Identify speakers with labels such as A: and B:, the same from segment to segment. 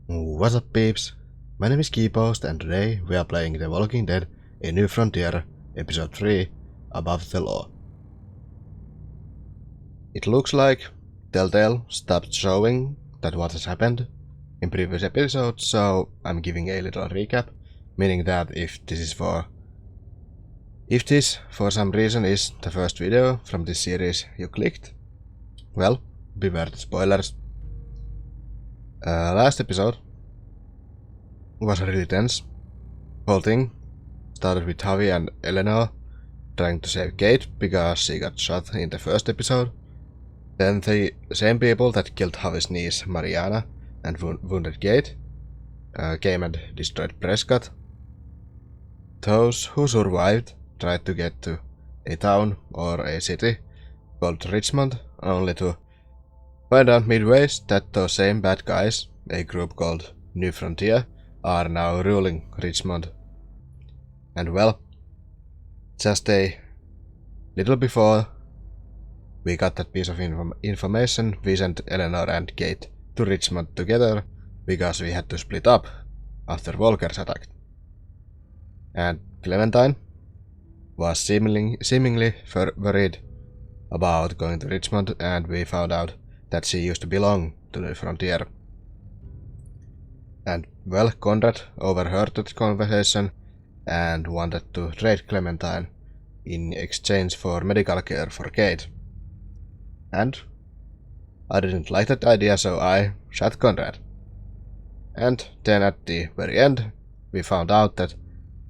A: What's up, peeps? My name is Keypost, and today we are playing The Walking Dead: A New Frontier, Episode 3, Above the Law. It looks like Telltale stopped showing that what has happened in previous episodes, so I'm giving a little recap, meaning that if this for some reason is the first video from this series you clicked, well, beware the spoilers. Last episode was really tense. Whole thing started with Javi and Eleanor trying to save Kate because she got shot in the first episode. Then the same people that killed Javi's niece Mariana and wounded Kate came and destroyed Prescott. Those who survived tried to get to a town or a city called Richmond, only to find out midways that those same bad guys, a group called New Frontier, are now ruling Richmond. And well, just a little before we got that piece of information, we sent Eleanor and Kate to Richmond together because we had to split up after Walkers attacked. And Clementine was seemingly worried about going to Richmond, and we found out that she used to belong to the Frontier. And well, Conrad overheard that conversation and wanted to trade Clementine in exchange for medical care for Kate. And I didn't like that idea, so I shot Conrad. And then at the very end, we found out that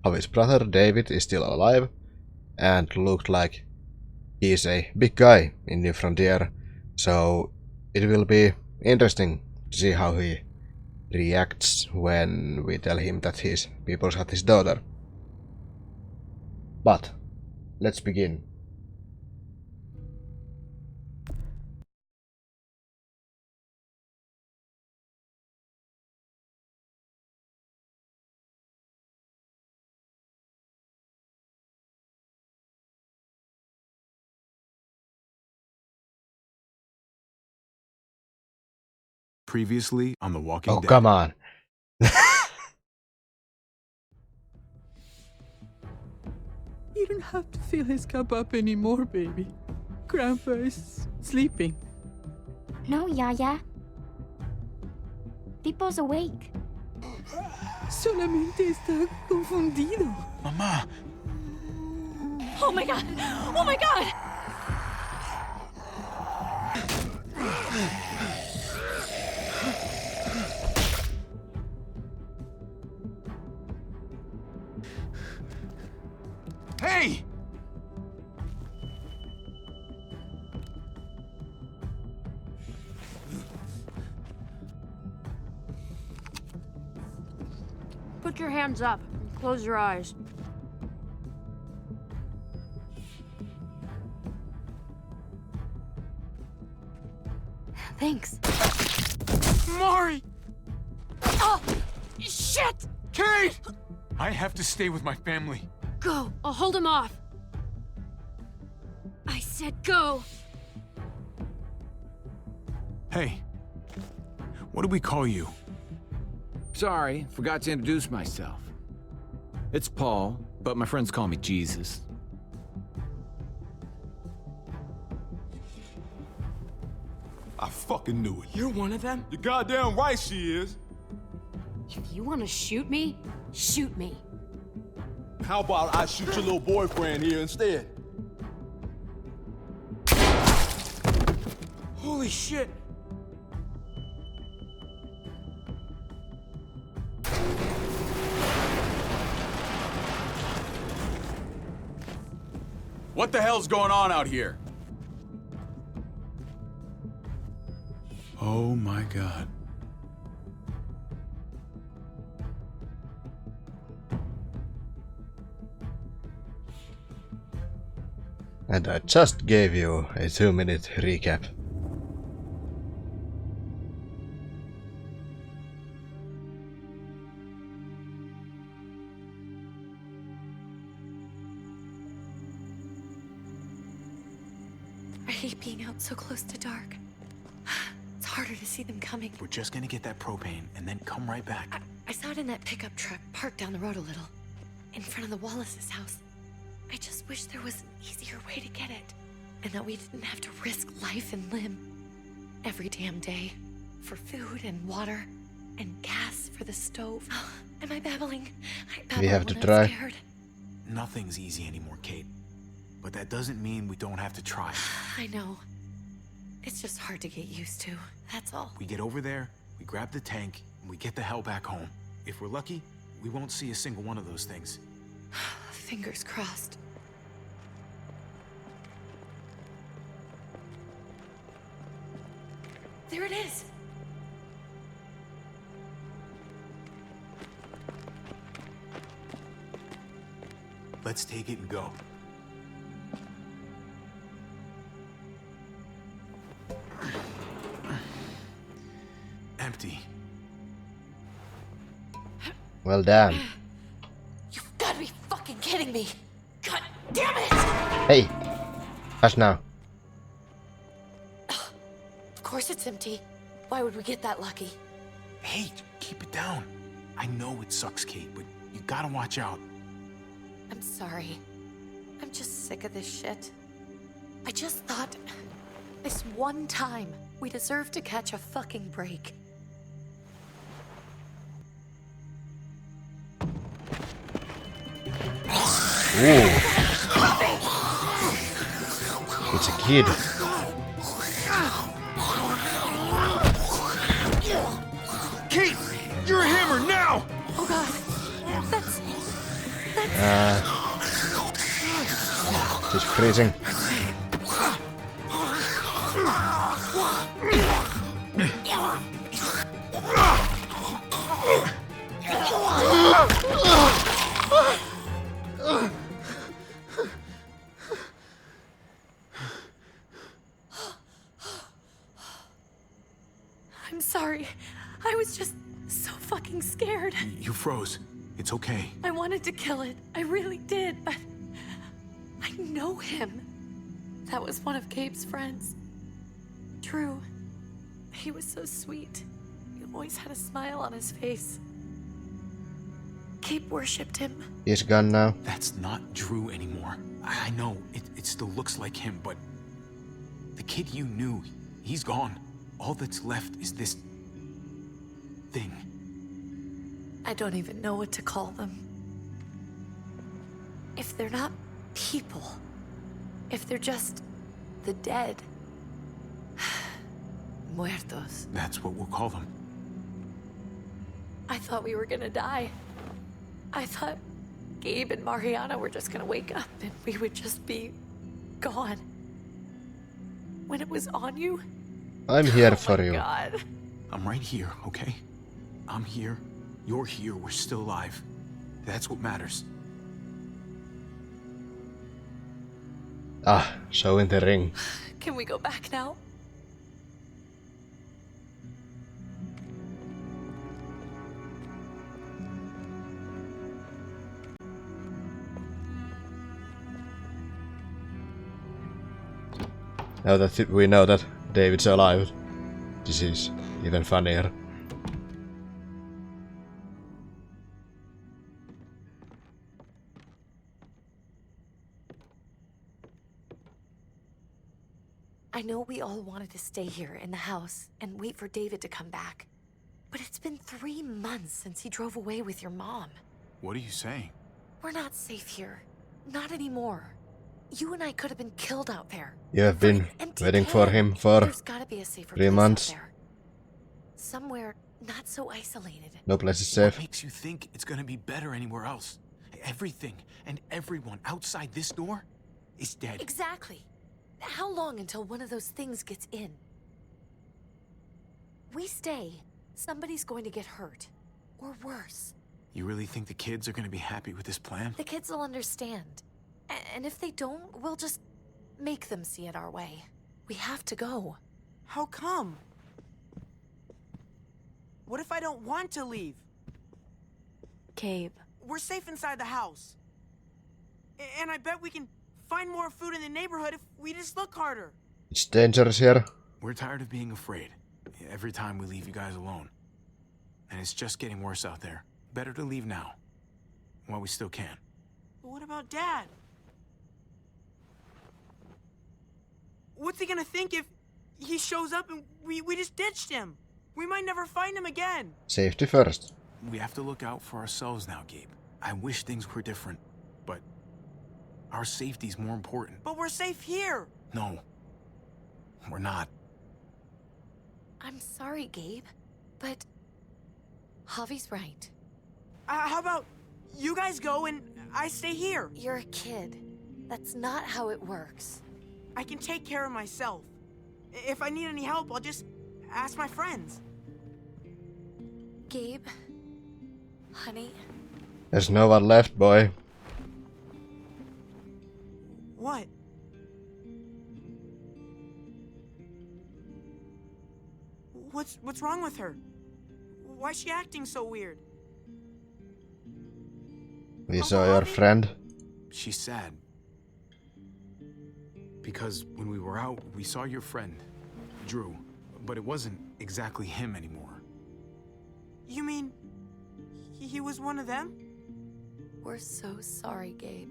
A: Javi's brother David is still alive and looked like he's a big guy in New Frontier, so it will be interesting to see how he reacts when we tell him that his people shot his daughter. But let's begin.
B: Previously on The Walking
A: Oh,
B: Dead.
A: come on.
C: You don't have to fill his cup up anymore, baby. Grandpa is sleeping.
D: No, Yaya. Pipo's awake.
C: Solamente está confundido.
B: Mamá,
D: Oh my god! Oh my god!
B: hey!
E: Put your hands up and close your eyes.
D: Thanks.
B: Mari!
E: Oh, shit!
B: Kate! I have to stay with my family.
E: Go. I'll hold him off. I said go.
B: Hey, what do we call you?
F: Sorry, forgot to introduce myself. It's Paul, but my friends call me Jesus.
G: I fucking knew it.
C: You're one of them?
G: You're goddamn right she is.
E: If you want to shoot me, shoot me.
G: How about I shoot your little boyfriend here instead?
C: Holy shit!
B: What the hell's going on out here? Oh my god.
A: And I just gave you a 2-minute recap.
D: I hate being out so close to dark. It's hard
H: harder to see them coming.
B: We're just gonna get that propane and then come right back.
H: I saw it in that pickup truck parked down the road a little, in front of the Wallace's house. I just wish there was an easier way to get it, and that we didn't have to risk life and limb every damn day for food and water and gas for the stove. Am I babbling? I babble
A: We have to
H: when
A: try.
H: I'm scared.
B: Nothing's easy anymore, Kate. But that doesn't mean we don't have to try.
H: I know. It's just hard to get used to, that's all.
B: We get over there, we grab the tank, and we get the hell back home. If we're lucky, we won't see a single one of those things.
H: Fingers crossed. There it is!
B: Let's take it and go. Empty.
A: Well done.
H: You've gotta be fucking kidding me! God damn it!
A: Hey! Hush now.
H: Of course it's empty. Why would we get that lucky?
B: Hey, keep it down. I know it sucks, Kate, but you gotta watch out.
H: I'm sorry. I'm just sick of this shit. I just thought, this one time, we deserve to catch a fucking break.
A: Ooh. It's a kid.
B: Kate, you're a hammer now!
H: Oh god, that's...
A: She's freezing.
H: I'm sorry. I was just so fucking scared.
B: You froze. It's okay.
H: I wanted to kill it. I really did, but... I know him. That was one of Gabe's friends. Drew. He was so sweet. He always had a smile on his face. Gabe worshipped him.
A: He's gone now.
B: That's not Drew anymore. I know, it still looks like him, but... The kid you knew, he's gone. All that's left is this... thing.
H: I don't even know what to call them. If they're not people, if they're just the dead, muertos.
B: That's what we'll call them.
H: I thought we were gonna die. I thought Gabe and Mariana were just gonna wake up and we would just be gone. When it was on you,
A: I'm here
H: oh
A: for
H: my
A: you.
H: God.
B: I'm right here, okay? I'm here, you're here, we're still alive. That's what matters.
A: Ah, so in the ring.
H: Can we go back now?
A: Now that we know that David's alive, this is even funnier.
H: I know we all wanted to stay here in the house and wait for David to come back. But it's been 3 months since he drove away with your mom.
B: What are you saying?
H: We're not safe here. Not anymore. You and I could have been killed out there.
A: You have been
H: Empty
A: waiting for
H: can.
A: him for
H: There's gotta be a safer
A: 3
H: place
A: months.
H: out there. Somewhere not so isolated.
A: No place is
B: What
A: safe.
B: makes you think it's gonna be better anywhere else? Everything and everyone outside this door is dead.
H: Exactly. How long until one of those things gets in? We stay, somebody's going to get hurt. Or worse.
B: You really think the kids are gonna be happy with this plan?
H: The kids will understand. And if they don't, we'll just make them see it our way. We have to go.
I: How come? What if I don't want to leave?
H: Gabe.
I: We're safe inside the house. And I bet we can find more food in the neighborhood if we just look harder.
A: It's dangerous here.
B: We're tired of being afraid. every time we leave you guys alone. And it's just getting worse out there. Better to leave now, while we still can.
I: But what about Dad? What's he gonna think if he shows up and we just ditched him? We might never find him again.
A: Safety first.
B: We have to look out for ourselves now, Gabe. I wish things were different, but our safety's more important.
I: But we're safe here.
B: No, we're not.
H: I'm sorry, Gabe, but Javi's right.
I: How about you guys go and I stay here?
H: You're a kid. That's not how it works.
I: I can take care of myself. If I need any help, I'll just ask my friends.
H: Gabe, honey.
A: There's no one left, boy.
I: What? What's wrong with her? Why's she acting so weird?
A: We saw your friend.
B: She's sad. Because when we were out, we saw your friend, Drew. But it wasn't exactly him anymore.
I: You mean he was one of them?
H: We're so sorry, Gabe.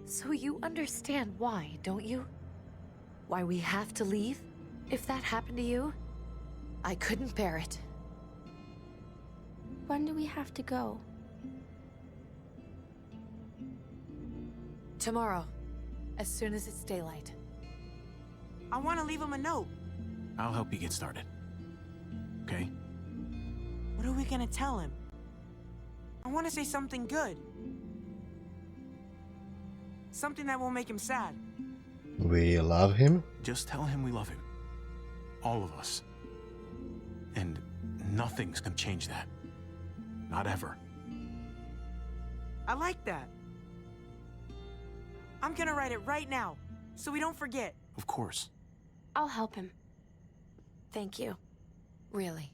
H: So you understand why, don't you? Why we have to leave? If that happened to you, I couldn't bear it.
D: When do we have to go?
H: Tomorrow, as soon as it's daylight.
I: I want to leave him a note.
B: I'll help you get started. Okay?
I: What are we gonna tell him? I want to say something good. Something that won't make him sad.
A: We love him?
B: Just tell him we love him. All of us. And nothing's gonna change that. Not ever.
I: I like that. I'm gonna write it right now, so we don't forget.
B: Of course.
D: I'll help him.
H: Thank you. Really.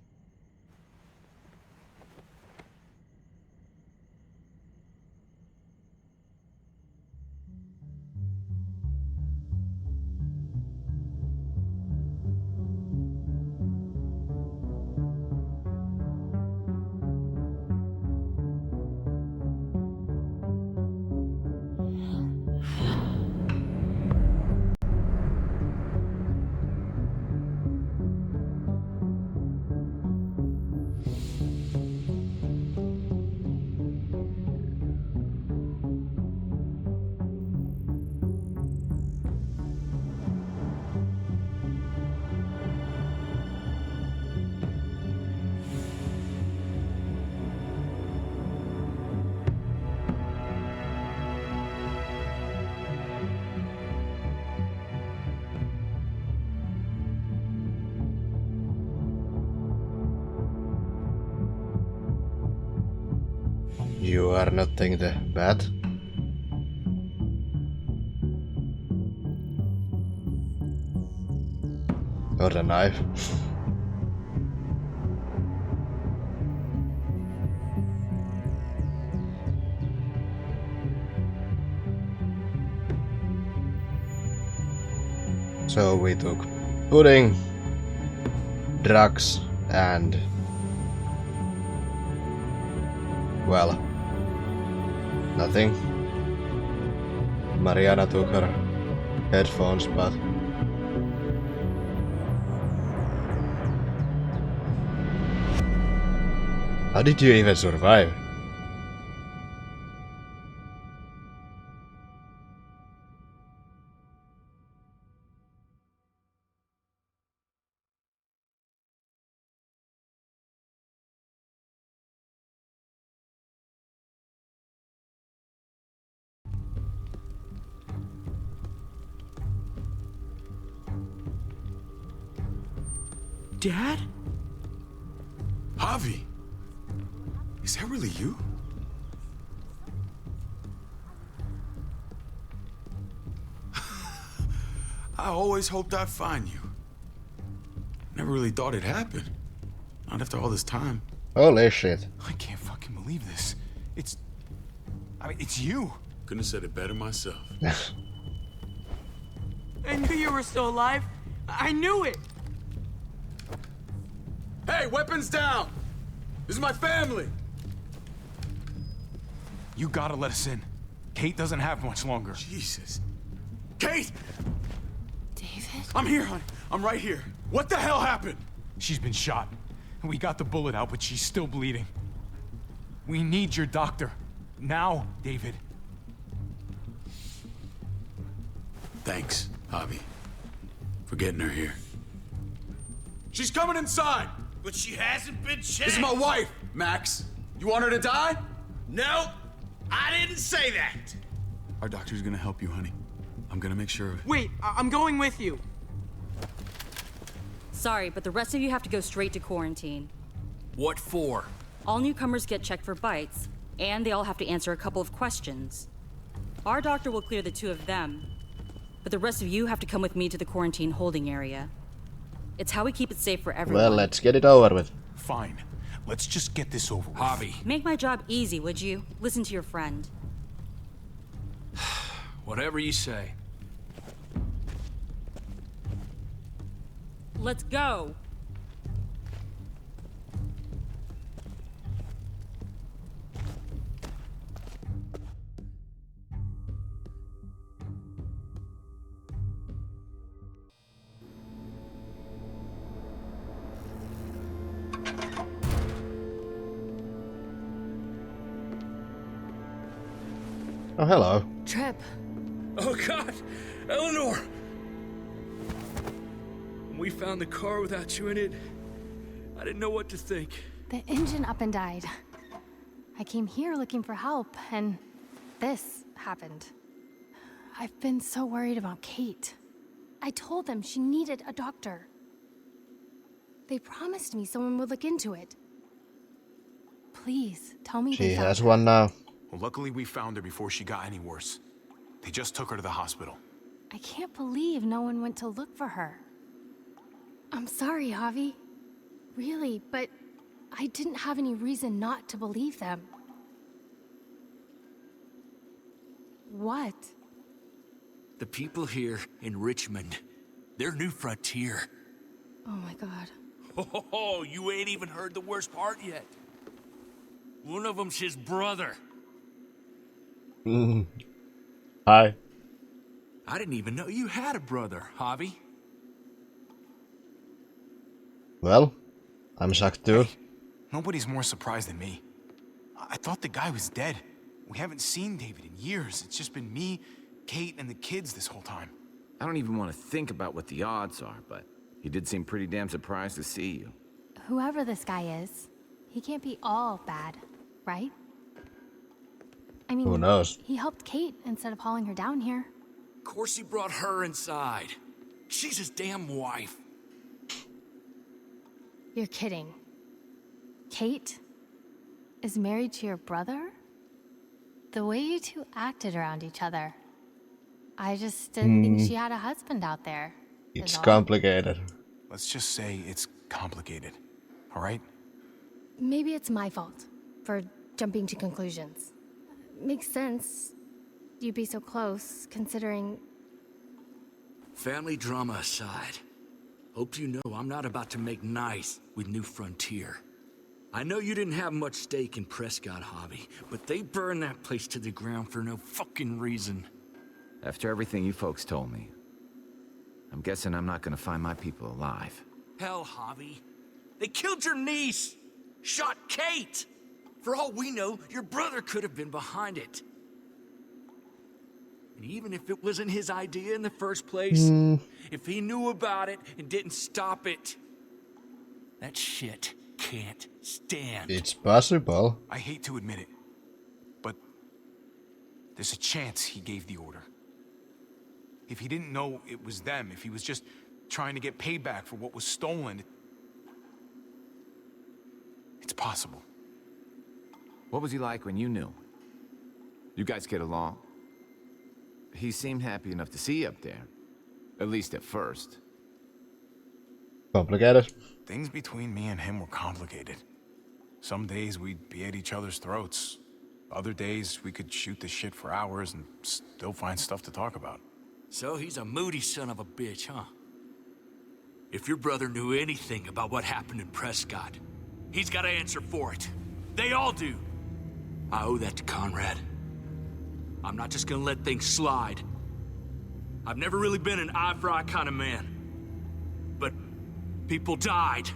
A: You are not taking the bat. Or the knife. So we took pudding, drugs, and well, nothing. Mariana took her headphones, but how did you even survive?
I: Dad?
B: Javi! Is that really you? I always hoped I'd find you. Never really thought it'd happen. Not after all this time.
A: Holy shit.
B: I can't fucking believe this. It's you. Couldn't have said it better myself.
I: I knew you were still alive. I knew it.
G: Hey, weapons down! This is my family!
B: You gotta let us in. Kate doesn't have much longer.
G: Jesus. Kate!
H: David?
G: I'm here, honey. I'm right here. What the hell happened?
B: She's been shot. We got the bullet out, but she's still bleeding. We need your doctor. Now, David.
G: Thanks, Javi, for getting her here. She's coming inside!
J: But she hasn't been checked.
G: This is my wife, Max. You want her to die?
J: No, I didn't say that.
G: Our doctor's gonna help you, honey. I'm gonna make sure of it.
I: Wait, I'm going with you.
D: Sorry, but the rest of you have to go straight to quarantine.
J: What for?
D: All newcomers get checked for bites, and they all have to answer a couple of questions. Our doctor will clear the two of them, but the rest of you have to come with me to the quarantine holding area. It's how we keep it safe for everyone.
A: Well, let's get it over with.
B: Fine. Let's just get this over with.
J: Javi.
D: Make my job easy, would you? Listen to your friend.
J: Whatever you say.
D: Let's go!
A: Oh, hello.
H: Trip.
J: Oh God, Eleanor! When we found the car without you in it, I didn't know what to think.
K: The engine up and died. I came here looking for help, and this happened. I've been so worried about Kate. I told them she needed a doctor. They promised me someone would look into it. Please, tell me
A: She
K: they found
A: has
K: her.
A: one now.
B: Well, luckily we found her before she got any worse. They just took her to the hospital.
K: I can't believe no one went to look for her. I'm sorry, Javi. Really, but I didn't have any reason not to believe them. What?
J: The people here in Richmond, their new frontier.
K: Oh my God.
J: Oh, you ain't even heard the worst part yet. One of them's his brother.
A: Hi.
J: I didn't even know you had a brother, Javi.
A: Well, I'm shocked too.
B: Nobody's more surprised than me. I thought the guy was dead. We haven't seen David in years. It's just been me, Kate, and the kids this whole time.
F: I don't even want to think about what the odds are, but he did seem pretty damn surprised to see you.
K: Whoever this guy is, he can't be all bad, right? I mean,
A: Who knows?
K: he helped Kate instead of hauling her down here.
J: Of course he brought her inside. She's his damn wife.
K: You're kidding. Kate is married to your brother? The way you two acted around each other. I just didn't think she had a husband out there.
A: It's
K: is all.
A: complicated.
B: Let's just say it's complicated. All right?
K: Maybe it's my fault for jumping to conclusions. Makes sense. You'd be so close, considering...
J: Family drama aside, hope you know I'm not about to make nice with New Frontier. I know you didn't have much stake in Prescott, Javi, but they burned that place to the ground for no fucking reason.
F: After everything you folks told me, I'm guessing I'm not gonna find my people alive.
J: Hell, Javi. They killed your niece! Shot Kate! For all we know, your brother could have been behind it. And even if it wasn't his idea in the first place, if he knew about it and didn't stop it, that shit can't stand.
A: It's possible.
B: I hate to admit it, but there's a chance he gave the order. If he didn't know it was them, if he was just trying to get payback for what was stolen, it's possible.
F: What was he like when you knew? You guys get along? He seemed happy enough to see you up there. At least at first.
A: Complicated.
B: Things between me and him were complicated. Some days we'd be at each other's throats. Other days we could shoot the shit for hours and still find stuff to talk about.
J: So he's a moody son of a bitch, huh? If your brother knew anything about what happened in Prescott, he's got to answer for it. They all do. I owe that to Conrad. I'm not just gonna let things slide. I've never really been an eye-for-eye kind of man. But people died.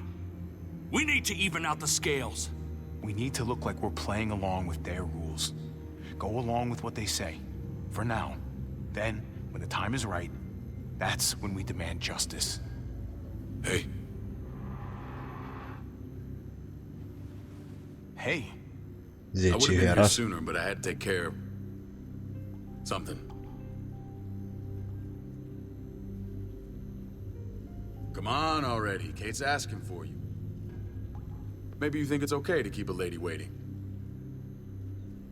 J: We need to even out the scales.
L: We need to look like we're playing along with their rules. Go along with what they say. For now. Then, when the time is right, that's when we demand justice.
J: Hey.
L: Hey.
A: Did
M: I would
A: you
M: have
A: hear
M: been here
A: us?
M: sooner, but I had to take care of something. Come on already. Kate's asking for you. Maybe you think it's okay to keep a lady waiting.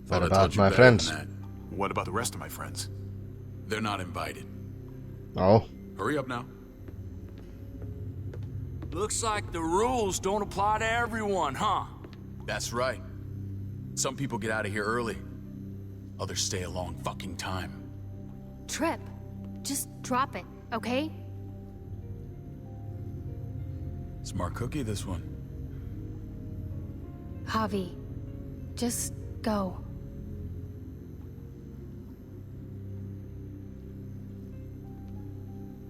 A: What
M: Thought I
A: about
M: taught you
A: my
M: better
A: friends?
M: than that.
L: What about the rest of my friends?
M: They're not invited.
A: Oh.
M: Hurry up now.
J: Looks like the rules don't apply to everyone, huh?
M: That's right. Some people get out of here early. Others stay a long fucking time.
K: Trip, just drop it, okay?
M: Smart cookie, this one.
K: Javi, just go.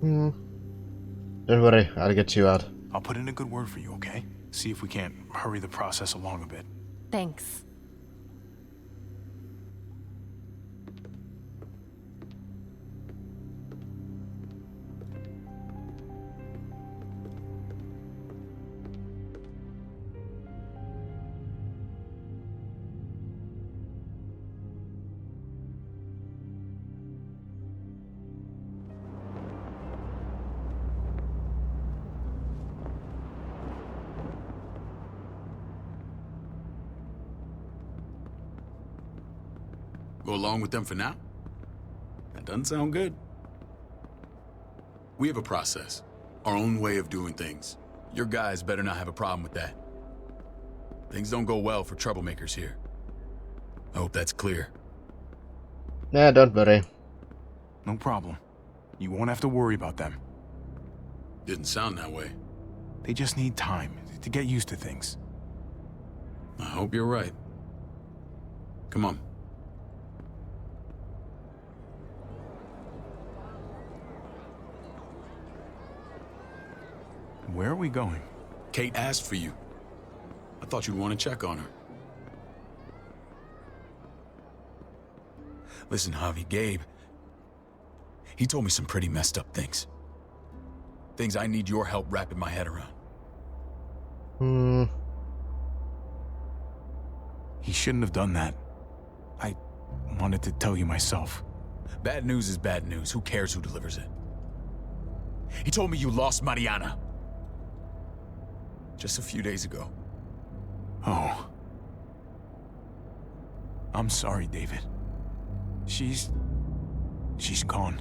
A: Don't worry, I'll get you out.
L: I'll put in a good word for you, okay? See if we can't hurry the process along a bit.
K: Thanks.
M: Go along with them for now? That doesn't sound good. We have a process, our own way of doing things. Your guys better not have a problem with that. Things don't go well for troublemakers here. I hope that's clear.
A: Nah, don't worry.
L: No problem. You won't have to worry about them.
M: Didn't sound that way.
L: They just need time to get used to things.
M: I hope you're right. Come on.
L: Where are we going?
M: Kate asked for you. I thought you'd want to check on her. Listen, Javi, Gabe, he told me some pretty messed up things. Things I need your help wrapping my head around.
L: He shouldn't have done that. I wanted to tell you myself.
M: Bad news is bad news. Who cares who delivers it? He told me you lost Mariana. Just a few days ago.
L: Oh. I'm sorry, David. She's gone.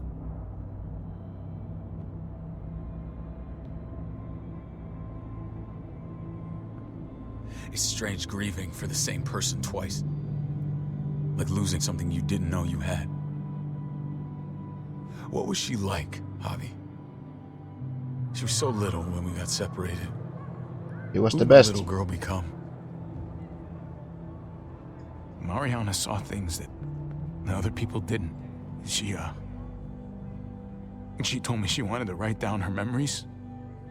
M: It's strange grieving for the same person twice. Like losing something you didn't know you had. What was she like, Javi? She was so little when we got separated.
A: He was
M: Who
A: the
M: did
A: best.
M: that little girl become?
L: Mariana saw things that other people didn't. She told me she wanted to write down her memories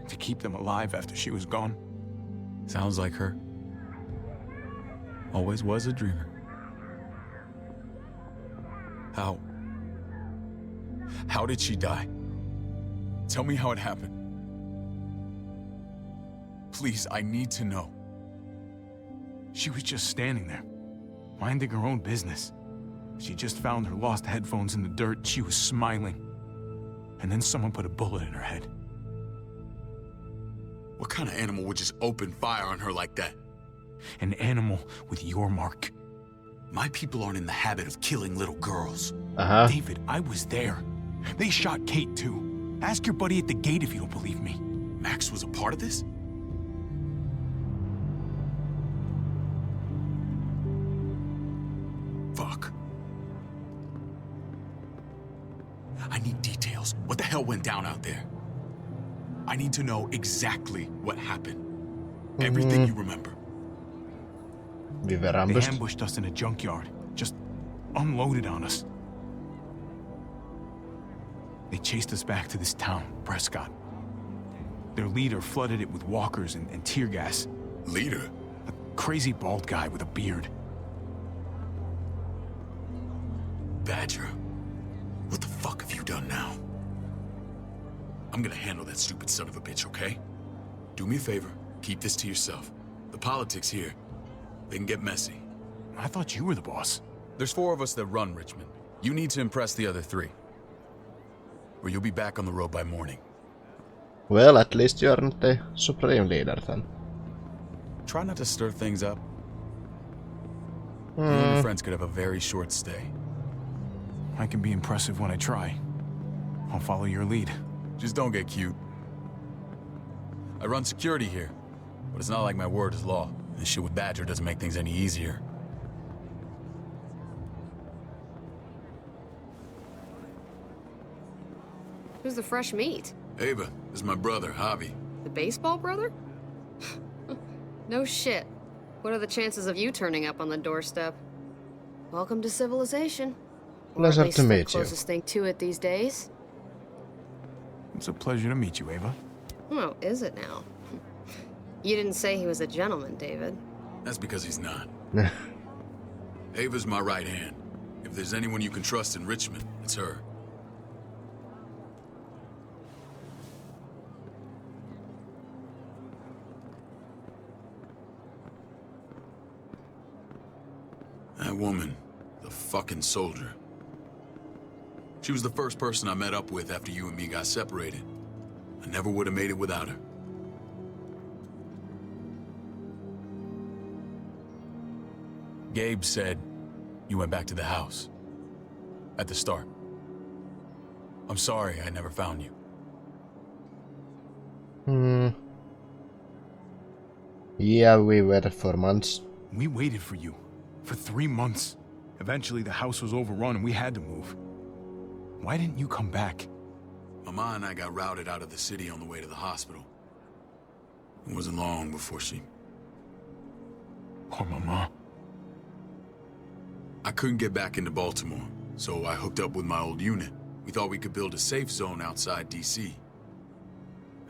L: to keep them alive after she was gone.
M: Sounds like her. Always was a dreamer. How did she die? Tell me how it happened. Please, I need to know.
L: She was just standing there, minding her own business. She just found her lost headphones in the dirt. She was smiling. And then someone put a bullet in her head.
M: What kind of animal would just open fire on her like that?
L: An animal with your mark.
M: My people aren't in the habit of killing little girls.
L: David, I was there. They shot Kate too. Ask your buddy at the gate if you don't believe me.
M: Max was a part of this? Fuck. I need details. hell went down out there? I need to know exactly what happened. Everything you remember.
A: We were
L: They
A: ambushed.
L: ambushed us in a junkyard. Just unloaded on us. They chased us back to this town, Prescott. Their leader flooded it with walkers and tear gas.
M: Leader?
L: A crazy bald guy with a beard.
M: Badger, what the fuck have you done now? I'm gonna handle that stupid son of a bitch, okay? Do me a favor, keep this to yourself. The politics here, they can get messy.
L: I thought you were the boss.
M: There's 4 of us that run Richmond. You need to impress the other 3. Or you'll be back on the road by morning.
A: Well, at least you aren't the supreme leader then.
M: Try not to stir things up. You and your friends could have a very short stay.
L: I can be impressive when I try. I'll follow your lead.
M: Just don't get cute. I run security here, but it's not like my word is law. This shit with Badger doesn't make things any easier.
E: Who's the fresh meat?
M: Ava, this is my brother, Javi.
E: The baseball brother? No shit. What are the chances of you turning up on the doorstep? Welcome to civilization. Or at
A: Pleasure
E: least
A: to
E: the
A: meet you.
E: closest thing to it these days.
L: It's a pleasure to meet you, Ava.
E: Oh, is it now? You didn't say he was a gentleman, David.
M: That's because he's not. Ava's my right hand. If there's anyone you can trust in Richmond, it's her. That woman, the fucking soldier. She was the first person I met up with after you and me got separated. I never would have made it without her. Gabe said you went back to the house. At the start. I'm sorry I never found you.
A: Yeah, we waited for months.
L: We waited for you. For 3 months. Eventually the house was overrun and we had to move. Why didn't you come back?
M: Mama and I got routed out of the city on the way to the hospital. It wasn't long before she...
L: Poor Mama.
M: I couldn't get back into Baltimore, so I hooked up with my old unit. We thought we could build a safe zone outside D.C.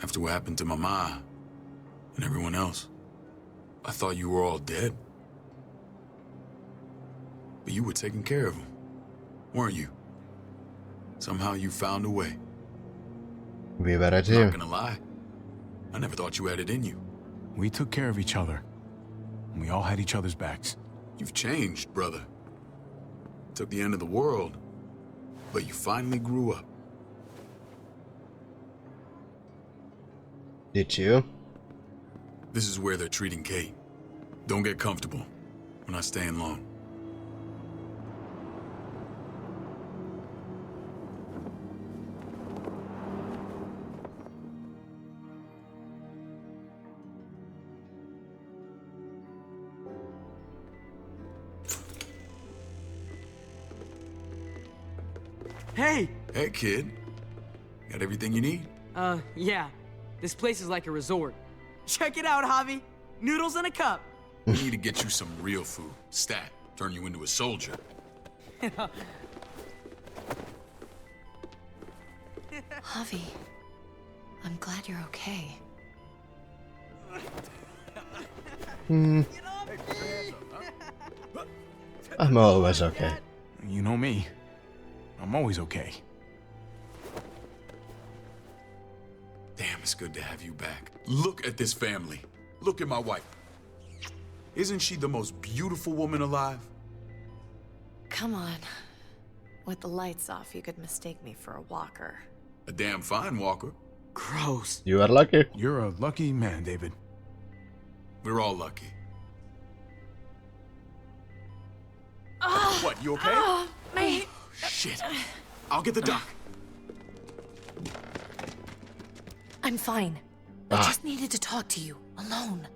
M: After what happened to Mama and everyone else, I thought you were all dead. But you were taking care of them, weren't you? Somehow you found a way.
A: We were at
M: I'm
A: you.
M: not gonna lie. I never thought you had it in you.
L: We took care of each other. And we all had each other's backs.
M: You've changed, brother. Took the end of the world, but you finally grew up.
A: Did you?
M: This is where they're treating Kate. Don't get comfortable. We're not staying long.
I: Hey!
M: Hey, kid. Got everything you need?
I: Yeah. This place is like a resort. Check it out, Javi. Noodles in a cup.
M: We need to get you some real food. Stat. Turn you into a soldier.
H: Javi, I'm glad you're okay.
A: I'm always okay.
L: You know me. I'm always okay.
M: Damn, it's good to have you back. Look at this family. Look at my wife. Isn't she the most beautiful woman alive?
H: Come on. With the lights off, you could mistake me for a walker.
M: A damn fine walker.
I: Gross.
A: You are lucky.
L: You're a lucky man, David.
M: We're all lucky. What, you okay?
H: My...
M: Shit. I'll get the doc.
H: I'm fine. I just needed to talk to you, alone.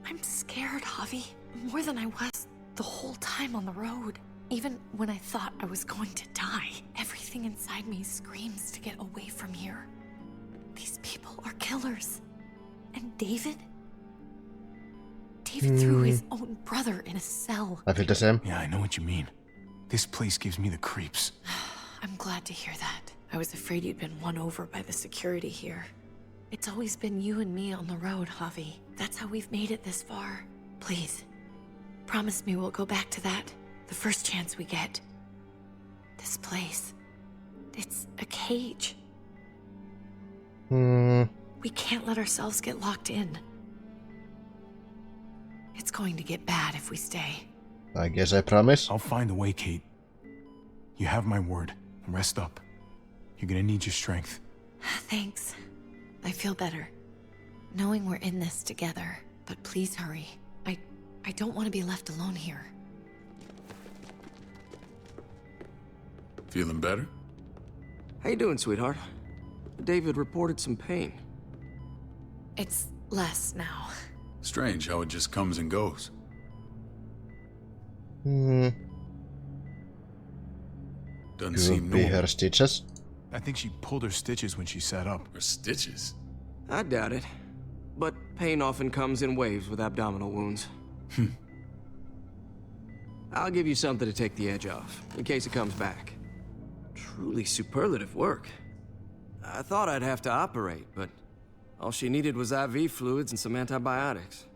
H: I'm scared, Javi. More than I was the whole time on the road. Even when I thought I was going to die, everything inside me screams to get away from here. These people are killers. And David? David threw his own brother in a cell.
A: I feel the same.
L: Yeah, I know what you mean. This place gives me the creeps.
H: I'm glad to hear that. I was afraid you'd been won over by the security here. It's always been you and me on the road, Javi. That's how we've made it this far. Please, promise me we'll go back to that the first chance we get. This place, it's a cage. We can't let ourselves get locked in. It's going to get bad if we stay.
A: I guess I promise.
L: I'll find a way, Kate. You have my word. Rest up. You're gonna need your strength.
H: Thanks. I feel better. Knowing we're in this together. But please hurry. I don't want to be left alone here.
M: Feeling better?
N: How you doing, sweetheart? David reported some pain.
H: It's less now.
M: Strange how it just comes and goes. Doesn't seem
A: Could be
M: normal.
A: her stitches.
L: I think she pulled her stitches when she sat up.
M: Her stitches?
N: I doubt it. But pain often comes in waves with abdominal wounds. I'll give you something to take the edge off, in case it comes back. Truly superlative work. I thought I'd have to operate, but all she needed was IV fluids and some antibiotics.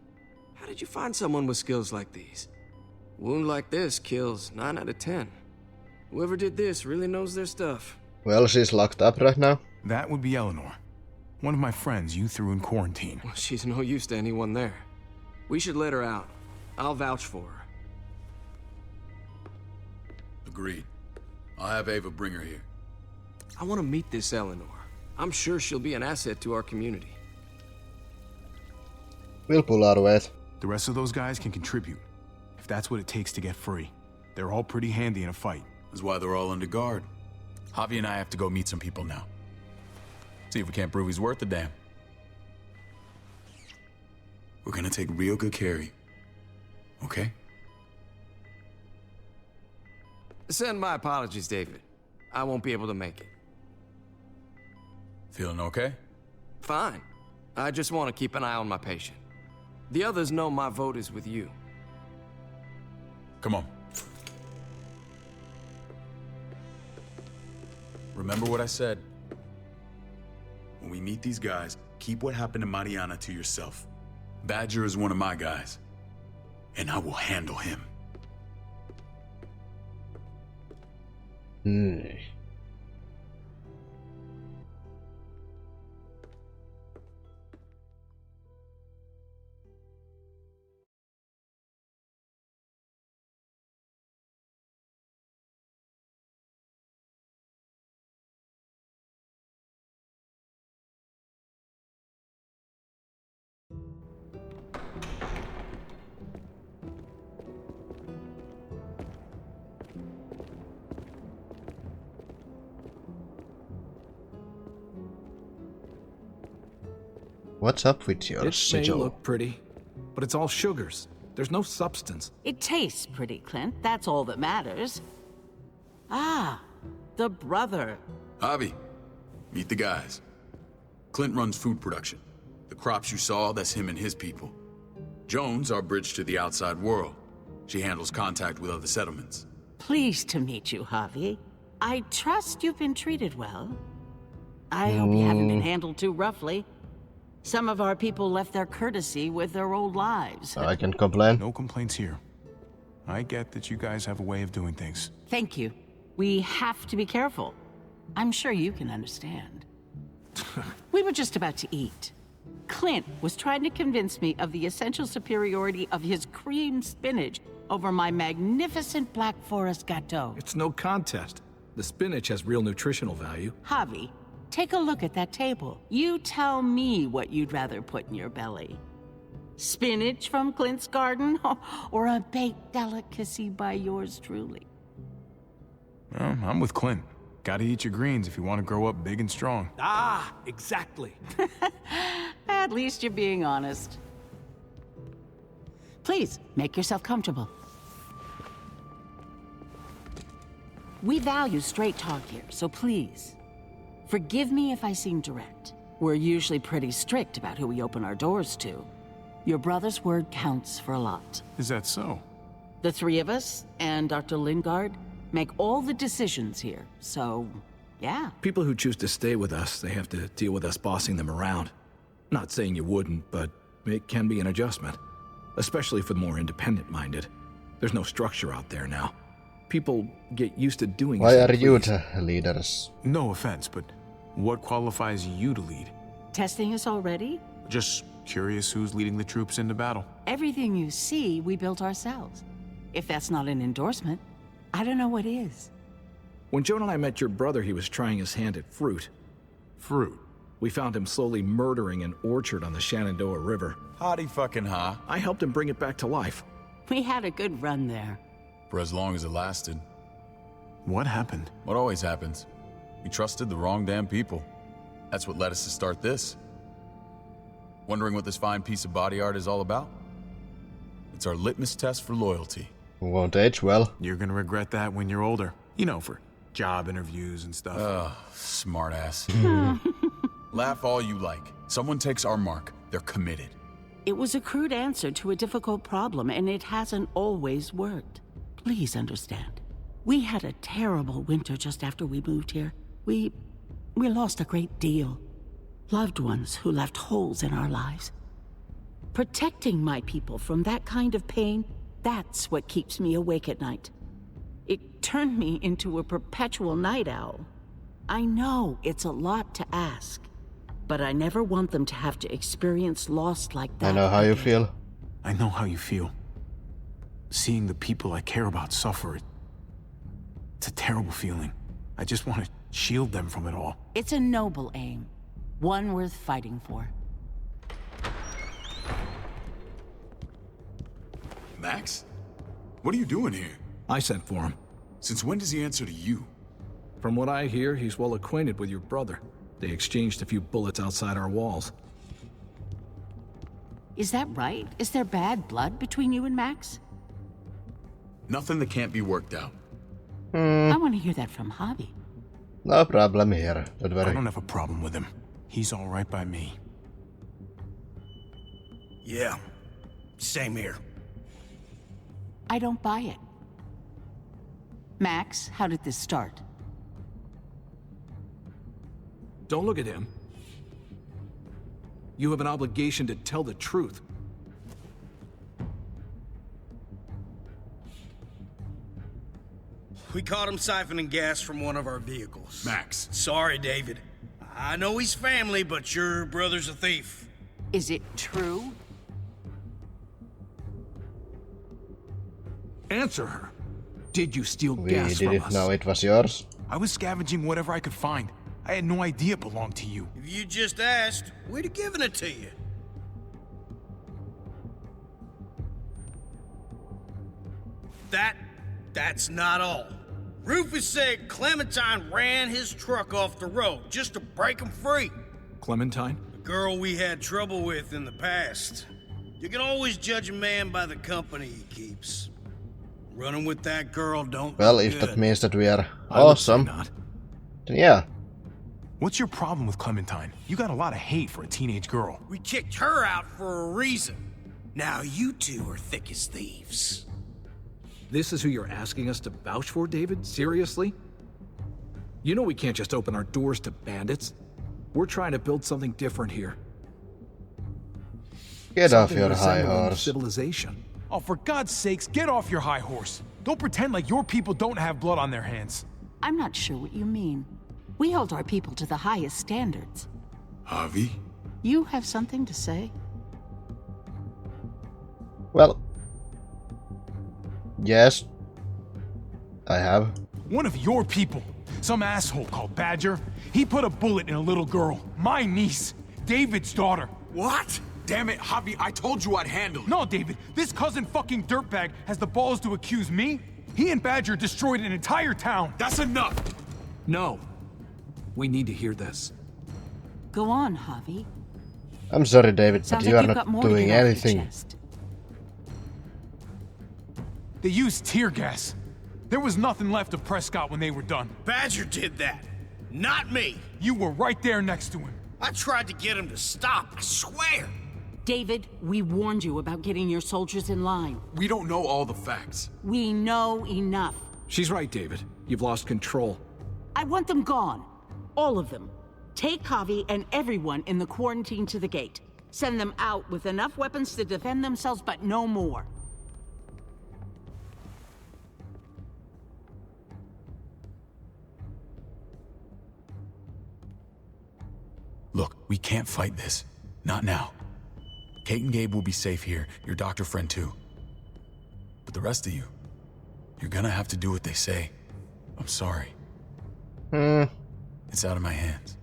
N: How did you find someone with skills like these? A wound like this kills 9 out of 10. Whoever did this really knows their stuff.
A: Well, she's locked up right now.
L: That would be Eleanor. One of my friends you threw in quarantine.
N: Well, she's no use to anyone there. We should let her out. I'll vouch for her.
M: Agreed. I'll have Ava bring her here.
N: I want to meet this Eleanor. I'm sure she'll be an asset to our community.
A: We'll pull our weight.
L: The rest of those guys can contribute, if that's what it takes to get free. They're all pretty handy in a fight.
M: That's why they're all under guard. Javi and I have to go meet some people now. See if we can't prove he's worth a damn. We're gonna take real good care of you. Okay?
N: Send my apologies, David. I won't be able to make it.
M: Feeling okay?
N: Fine. I just want to keep an eye on my patient. The others know my vote is with you.
M: Come on. Remember what I said. When we meet these guys, keep what happened to Mariana to yourself. Badger is one of my guys, and I will handle him.
A: What's up with your
O: It may
A: sigil?
O: look pretty, but it's all sugars. There's no substance.
P: It tastes pretty, Clint. That's all that matters. Ah, the brother.
M: Javi, meet the guys. Clint runs food production. The crops you saw, that's him and his people. Jones, our bridge to the outside world. She handles contact with other settlements.
P: Pleased to meet you, Javi. I trust you've been treated well. I hope you haven't been handled too roughly. Some of our people left their courtesy with their old lives.
A: I can complain.
L: No complaints here. I get that you guys have a way of doing things.
P: Thank you. We have to be careful. I'm sure you can understand. We were just about to eat. Clint was trying to convince me of the essential superiority of his cream spinach over my magnificent Black Forest gâteau.
O: It's no contest. The spinach has real nutritional value.
P: Javi, take a look at that table. You tell me what you'd rather put in your belly. Spinach from Clint's garden, or a baked delicacy by yours truly?
L: Well, I'm with Clint. Gotta eat your greens if you want to grow up big and strong.
O: Ah, exactly.
P: At least you're being honest. Please, make yourself comfortable. We value straight talk here, so please, forgive me if I seem direct. We're usually pretty strict about who we open our doors to. Your brother's word counts for a lot.
L: Is that so?
P: The three of us and Dr. Lingard make all the decisions here, so yeah.
O: People who choose to stay with us, they have to deal with us bossing them around. Not saying you wouldn't, but it can be an adjustment. Especially for the more independent-minded. There's no structure out there now. People get used to doing
A: Why
O: as
A: are
O: they
A: you
O: please.
A: the leaders?
L: No offense, but what qualifies you to lead?
P: Testing us already?
L: Just curious who's leading the troops into battle.
P: Everything you see, we built ourselves. If that's not an endorsement, I don't know what is.
O: When Joan and I met your brother, he was trying his hand at fruit.
L: Fruit?
O: We found him slowly murdering an orchard on the Shenandoah River.
M: Howdy fucking ha.
O: I helped him bring it back to life.
P: We had a good run there.
M: For as long as it lasted.
L: What happened?
M: What always happens. We trusted the wrong damn people. That's what led us to start this. Wondering what this fine piece of body art is all about? It's our litmus test for loyalty.
A: Won't age well.
L: You're gonna regret that when you're older. You know, for job interviews and stuff.
M: Ugh, smartass. Laugh all you like. Someone takes our mark, they're committed.
P: It was a crude answer to a difficult problem, and it hasn't always worked. Please understand. We had a terrible winter just after we moved here. We lost a great deal. Loved ones who left holes in our lives. Protecting my people from that kind of pain, that's what keeps me awake at night. It turned me into a perpetual night owl. I know it's a lot to ask, but I never want them to have to experience loss like that.
A: I know how you feel.
L: I know how you feel. Seeing the people I care about suffer, it's a terrible feeling. I just want to shield them from it all.
P: It's a noble aim, one worth fighting for.
M: Max? What are you doing here?
O: I sent for him.
M: Since when does he answer to you?
O: From what I hear, he's well acquainted with your brother. They exchanged a few bullets outside our walls.
P: Is that right? Is there bad blood between you and Max?
M: Nothing that can't be worked out.
P: I want to hear that from Javi.
A: No problem here. Don't worry.
L: I don't have a problem with him. He's all right by me.
Q: Yeah, same here.
P: I don't buy it. Max, how did this start?
O: Don't look at him. You have an obligation to tell the truth.
Q: We caught him siphoning gas from one of our vehicles.
M: Max.
Q: Sorry, David. I know he's family, but your brother's a thief.
P: Is it true?
O: Answer her. Did you steal
A: We
O: gas from
A: didn't
O: us?
A: know it was yours.
L: I was scavenging whatever I could find. I had no idea it belonged to you.
Q: If you just asked, we'd have given it to you. That's not all. Rufus said Clementine ran his truck off the road just to break him free.
O: Clementine?
Q: The girl we had trouble with in the past. You can always judge a man by the company he keeps. Running with that girl don't
A: Well,
Q: look
A: if
Q: good.
A: that means that we are
O: I would say
A: awesome,
O: not.
A: then yeah.
L: What's your problem with Clementine? You got a lot of hate for a teenage girl.
Q: We kicked her out for a reason. Now you two are thick as thieves.
O: This is who you're asking us to vouch for, David? Seriously? You know we can't just open our doors to bandits. We're trying to build something different here.
A: Get off
O: Something
A: your high
O: resembling
A: horse.
O: civilization.
L: Oh, for God's sakes, get off your high horse. Don't pretend like your people don't have blood on their hands.
P: I'm not sure what you mean. We hold our people to the highest standards.
M: Javi?
P: You have something to say?
A: Well, yes, I have.
L: One of your people, some asshole called Badger, he put a bullet in a little girl, my niece, David's daughter.
M: What? Damn it, Javi, I told you I'd handle it.
L: No, David, this cousin fucking dirtbag has the balls to accuse me? He and Badger destroyed an entire town.
M: That's enough!
O: No. We need to hear this.
P: Go on, Javi.
A: I'm sorry, David,
P: Sounds
A: but you
P: like
A: are
P: you've got
A: not
P: more to
A: doing
P: get off your
A: anything.
P: chest.
L: They used tear gas. There was nothing left of Prescott when they were done.
Q: Badger did that, not me.
L: You were right there next to him.
Q: I tried to get him to stop, I swear.
P: David, we warned you about getting your soldiers in line.
M: We don't know all the facts.
P: We know enough.
O: She's right, David. You've lost control.
P: I want them gone. All of them. Take Javi and everyone in the quarantine to the gate. Send them out with enough weapons to defend themselves, but no more.
M: Look, we can't fight this. Not now. Kate and Gabe will be safe here, your doctor friend too. But the rest of you, you're gonna have to do what they say. I'm sorry. It's out of my hands.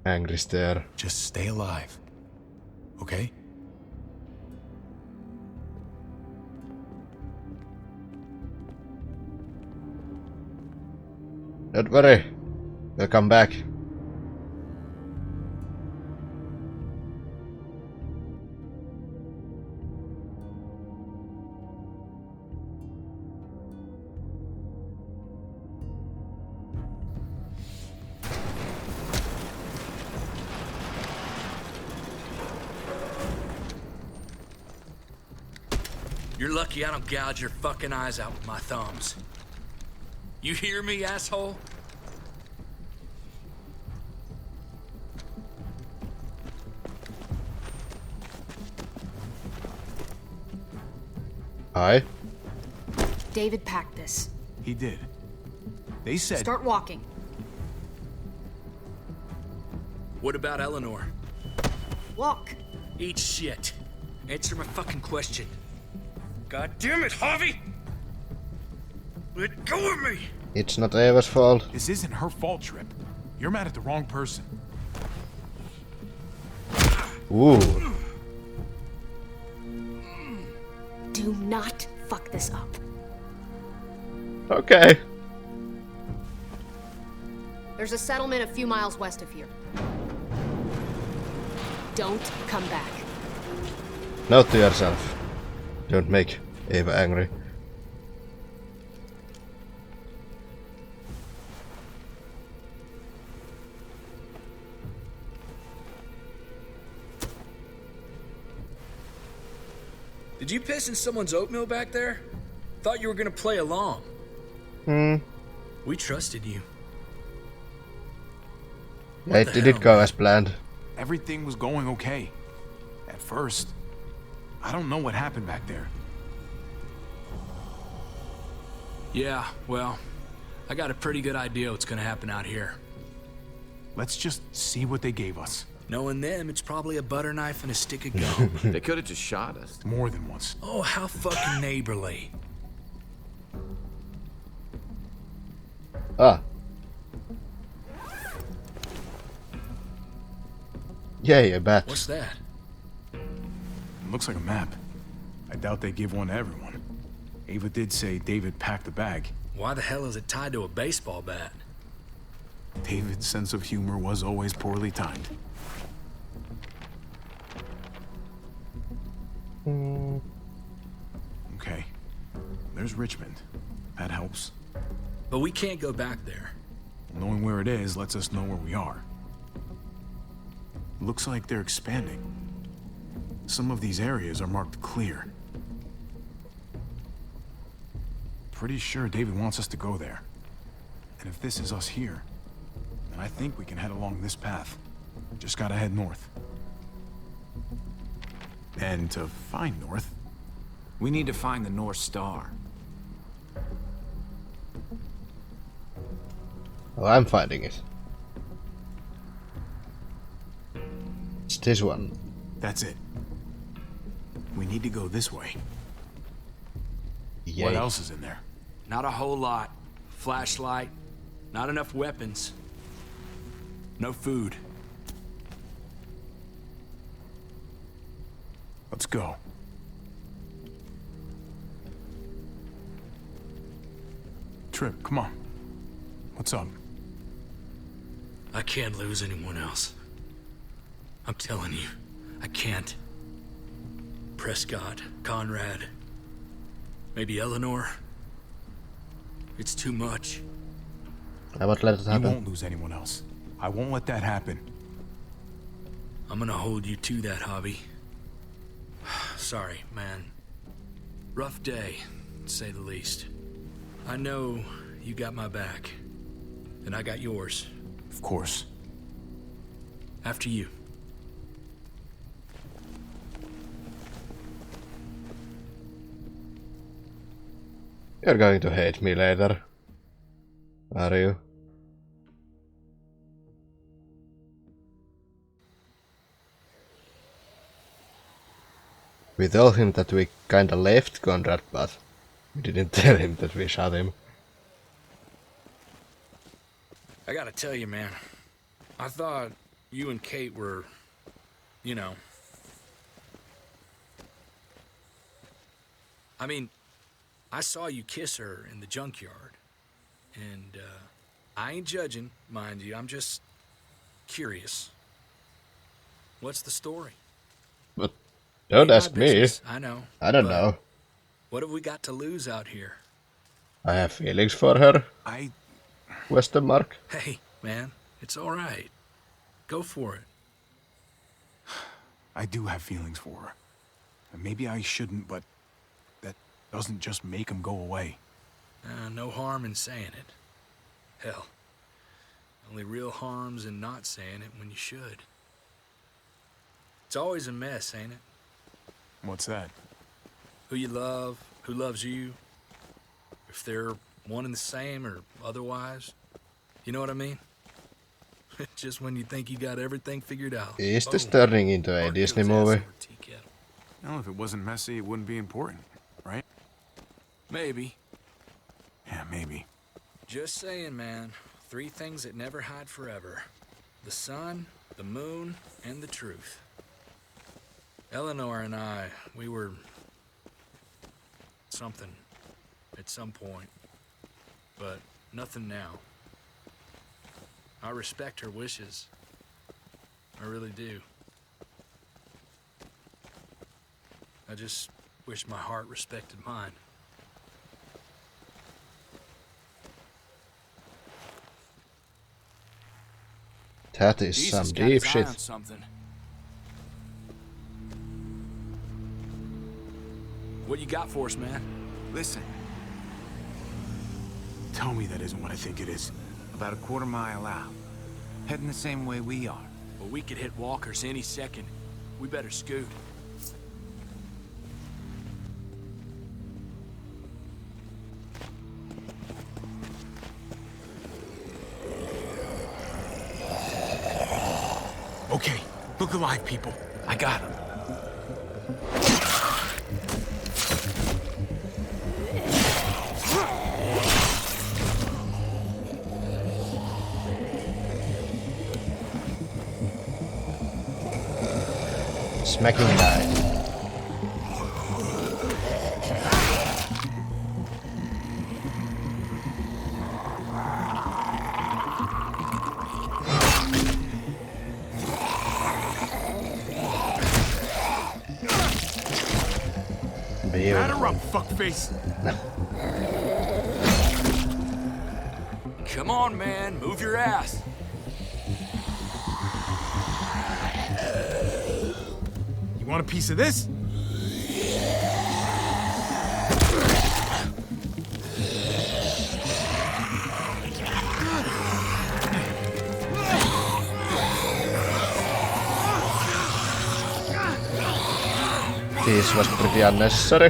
A: Angry stare.
M: Just stay alive. Okay?
A: Don't worry. We'll come back.
J: You're lucky I don't gouge your fucking eyes out with my thumbs. You hear me, asshole?
A: Hi.
E: David packed this.
L: He did. They said...
E: Start walking.
J: What about Eleanor?
E: Walk.
J: Eat shit. Answer my fucking question. God damn it, Javi! Let go of me!
A: It's not Eva's fault.
L: This isn't her fault, Trip. You're mad at the wrong person.
A: Ooh.
E: Do not fuck this up.
A: Okay.
E: There's a settlement a few miles west of here. Don't come back.
A: Note to yourself. Don't make Eva angry.
J: Did you piss in someone's oatmeal back there? Thought you were gonna play along. We trusted you.
A: Yeah, it didn't go as planned.
L: Everything was going okay. At first. I don't know what happened back there.
J: Yeah, well, I got a pretty good idea what's gonna happen out here.
L: Let's just see what they gave us.
J: Knowing them, it's probably a butter knife and a stick of gum.
F: They could have just shot us.
L: More than once.
J: Oh, how fucking neighborly.
A: Ah. Yay, a bat.
J: What's that?
L: It looks like a map. I doubt they give one to everyone. Ava did say David packed the bag.
J: Why the hell is it tied to a baseball bat?
L: David's sense of humor was always poorly timed. Okay. There's Richmond. That helps.
J: But we can't go back there.
L: Knowing where it is lets us know where we are. Looks like they're expanding. Some of these areas are marked clear. Pretty sure David wants us to go there. And if this is us here, then I think we can head along this path. Just gotta head north. And to find north...
F: We need to find the North Star.
A: Oh, I'm finding it. It's this one.
L: That's it. We need to go this way.
A: Yay.
L: What else is in there?
J: Not a whole lot. Flashlight. Not enough weapons. No food.
L: Let's go. Trip, come on. What's up?
J: I can't lose anyone else. I'm telling you, I can't. Prescott, Conrad, maybe Eleanor. It's too much.
A: I won't let it happen.
L: You won't lose anyone else. I won't let that happen.
J: I'm gonna hold you to that, Javi. Sorry, man. Rough day, to say the least. I know you got my back, and I got yours.
L: Of course.
J: After you.
A: You're going to hate me later. Are you? We told him that we kinda left Conrad, but we didn't tell him that we shot him.
J: I gotta tell you, man. I thought you and Kate were, you know... I mean, I saw you kiss her in the junkyard. And, I ain't judging, mind you. I'm just curious. What's the story?
A: But don't ask me.
J: I know.
A: I don't know.
J: What have we got to lose out here?
A: I have feelings for her. Question mark.
J: Hey, man, it's all right. Go for it.
L: I do have feelings for her. And maybe I shouldn't, but that doesn't just make them go away.
J: No harm in saying it. Hell, only real harm's in not saying it when you should. It's always a mess, ain't it?
L: What's that?
J: Who you love, who loves you, if they're one and the same or otherwise. You know what I mean? Just when you think you got everything figured out.
A: Is this turning into a Disney movie?
L: Well, if it wasn't messy, it wouldn't be important, right?
J: Maybe.
L: Yeah, maybe.
J: Just saying, man. 3 things that never hide forever. The sun, the moon, and the truth. Eleanor and I, we were... something. At some point. But nothing now. I respect her wishes. I really do. I just wish my heart respected mine.
A: That is
J: Jesus
A: some
J: got
A: deep
J: his eye
A: shit.
J: on something. What you got for us, man?
F: Listen.
L: Tell me that isn't what I think it is.
F: About a quarter mile out. Heading the same way we are.
J: Well, we could hit walkers any second. We better scoot.
L: Okay, look alive, people.
J: I got him.
A: Smacking guy.
L: Batter up, fuckface.
J: Come on, man. Move your ass.
L: You want a piece of this?
A: This was pretty unnecessary,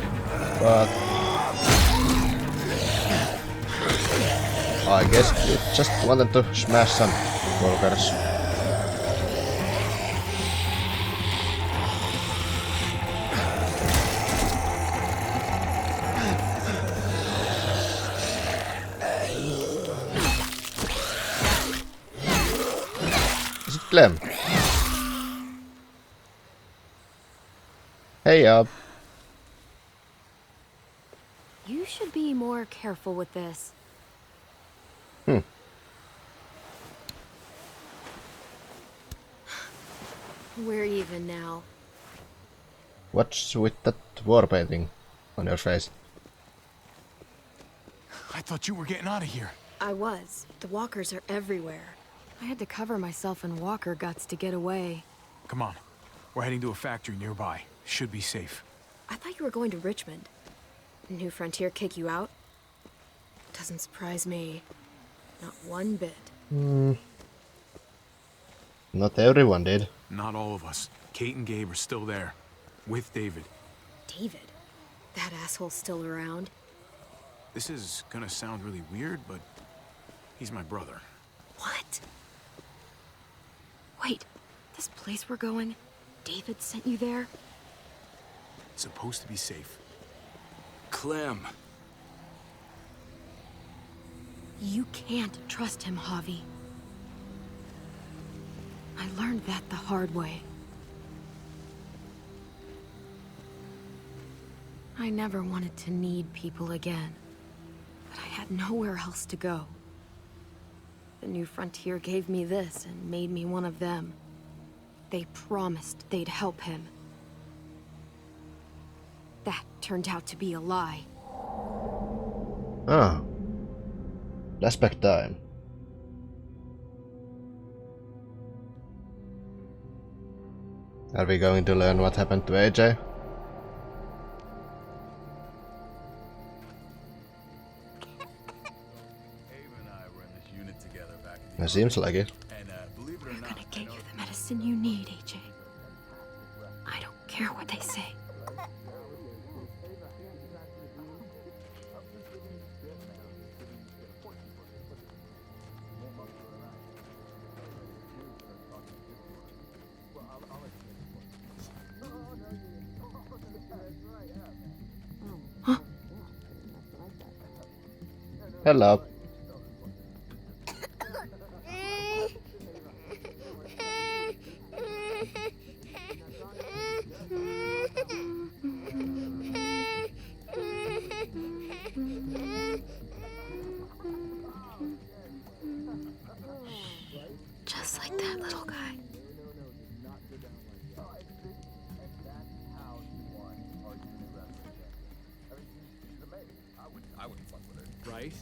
A: but I guess you just wanted to smash some walkers. Is it Clem? Hey up.
E: You should be more careful with this. We're even now.
A: What's with that war painting on your face?
L: I thought you were getting out of here.
E: I was. The walkers are everywhere. I had to cover myself in walker guts to get away.
L: Come on. We're heading to a factory nearby. Should be safe.
E: I thought you were going to Richmond. New Frontier kick you out? Doesn't surprise me. Not one bit.
A: Not everyone did.
L: Not all of us. Kate and Gabe are still there. With David.
E: David? That asshole's still around?
L: This is gonna sound really weird, but he's my brother.
E: What? Wait, this place we're going, David sent you there?
L: It's supposed to be safe.
J: Clem.
E: You can't trust him, Javi. I learned that the hard way. I never wanted to need people again, but I had nowhere else to go. The New Frontier gave me this and made me one of them. They promised they'd help him. That turned out to be a lie.
A: Ah. Flashback time. Are we going to learn what happened to AJ? It seems like it.
E: We're gonna get you the medicine you need, AJ. I don't care what they say. Huh?
A: Hello.
E: Just like that little guy.
M: I wouldn't fuck with it. Right?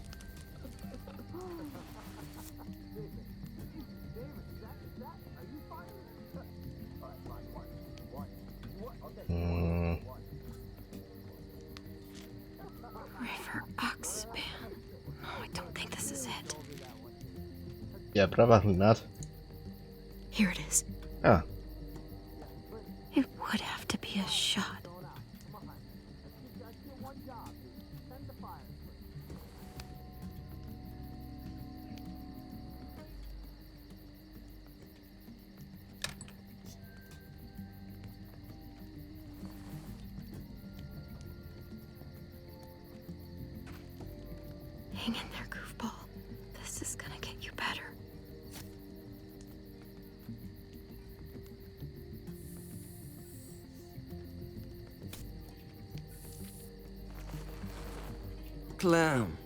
E: River Oxpan. No, I don't think this is it.
A: Yeah, probably not.
E: Here it is.
A: Ah.
E: It would have to be a shot. Hang in there, goofball. This is gonna get you better.
N: Clem.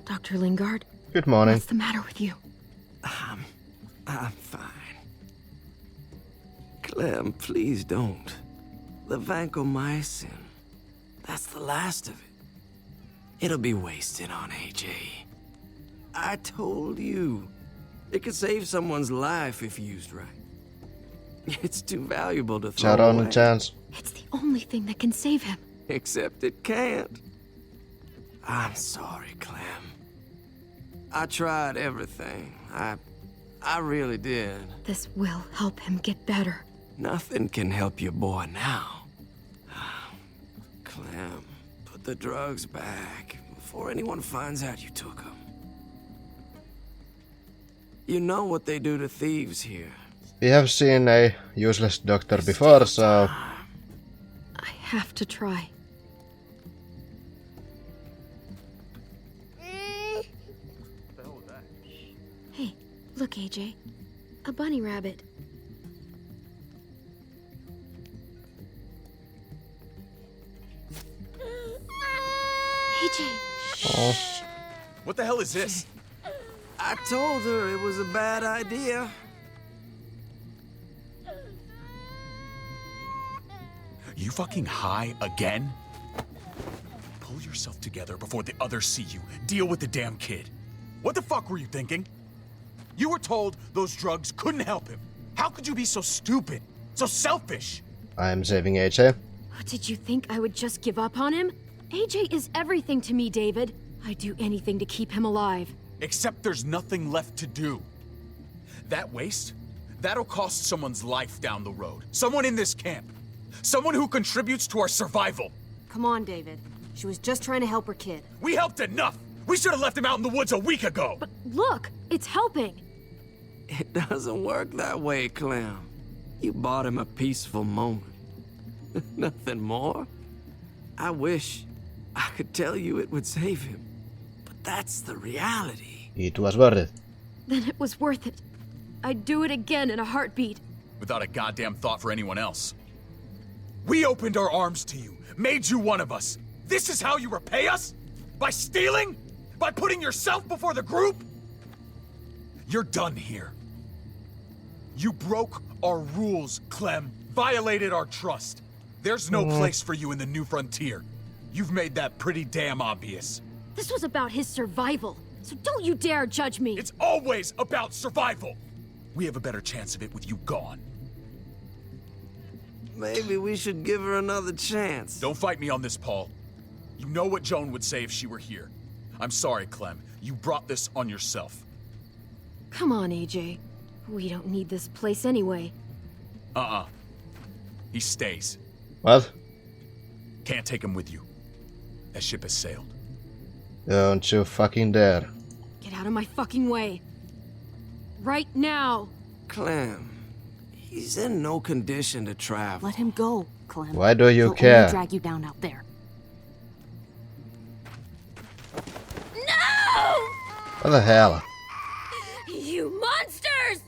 E: Dr. Lingard?
A: Good morning.
E: What's the matter with you?
N: I'm fine. Clem, please don't. The vancomycin. That's the last of it. It'll be wasted on AJ. I told you. It could save someone's life if used right. It's too valuable to throw
A: Shot on
N: away.
A: a chance.
E: It's the only thing that can save him.
N: Except it can't. I'm sorry, Clem. I tried everything. I really did.
E: This will help him get better.
N: Nothing can help your boy now. Clem, put the drugs back before anyone finds out you took them. You know what they do to thieves here.
A: We have seen a useless doctor before, so...
E: I have to try. Hey, look, AJ. A bunny rabbit. AJ.
A: Oh.
M: What the hell is this?
N: I told her it was a bad idea.
M: You fucking high again? Pull yourself together before the others see you. Deal with the damn kid. What the fuck were you thinking? You were told those drugs couldn't help him. How could you be so stupid? So selfish?
A: I'm saving AJ.
E: Did you think I would just give up on him? AJ is everything to me, David. I'd do anything to keep him alive.
M: Except there's nothing left to do. That waste? That'll cost someone's life down the road. Someone in this camp. Someone who contributes to our survival.
E: Come on, David. She was just trying to help her kid.
M: We helped enough! We should have left him out in the woods a week ago!
E: But look, it's helping.
N: It doesn't work that way, Clem. You bought him a peaceful moment. Nothing more. I wish I could tell you it would save him. But that's the reality.
A: It was worth it.
E: Then it was worth it. I'd do it again in a heartbeat.
M: Without a goddamn thought for anyone else. We opened our arms to you, made you one of us. This is how you repay us? By stealing? By putting yourself before the group? You're done here. You broke our rules, Clem. Violated our trust. There's no place for you in the new frontier. You've made that pretty damn obvious.
E: This was about his survival, so don't you dare judge me.
M: It's always about survival. We have a better chance of it with you gone.
N: Maybe we should give her another chance.
M: Don't fight me on this, Paul. You know what Joan would say if she were here. I'm sorry, Clem. You brought this on yourself.
E: Come on, AJ. We don't need this place anyway.
M: He stays.
A: What?
M: Can't take him with you. That ship has sailed.
A: Don't you fucking dare.
E: Get out of my fucking way. Right now.
N: Clem, he's in no condition to travel.
K: Let him go, Clem.
A: Why do you
K: He'll
A: care?
K: only drag you down out there.
E: No!
A: What the hell?
E: You monsters!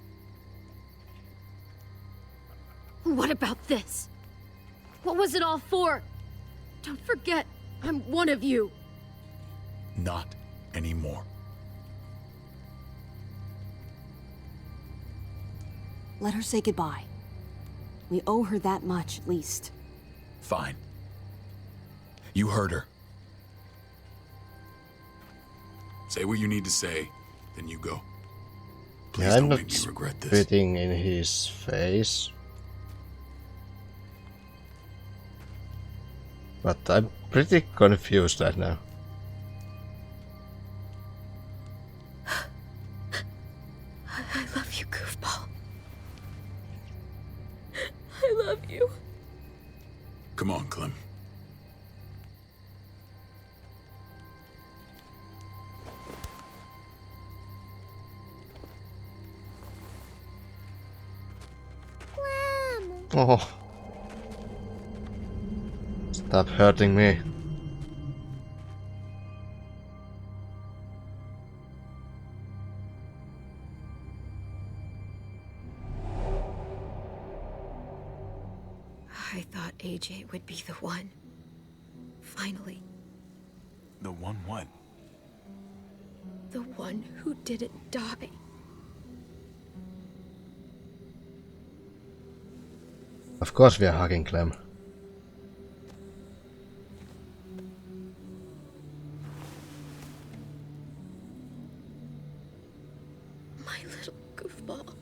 E: What about this? What was it all for? Don't forget, I'm one of you.
M: Not anymore.
K: Let her say goodbye. We owe her that much, at least.
M: Fine. You heard her. Say what you need to say, then you go. Please
A: I'm
M: don't
A: not
M: make me regret this.
A: spitting in his face. But I'm pretty confused right now.
E: I love you, goofball. I love you.
M: Come on, Clem.
A: Oh. Stop hurting me.
E: I thought AJ would be the one. Finally.
L: The one what?
E: The one who didn't die.
A: Of course we are hugging Clem.
E: My little goofball.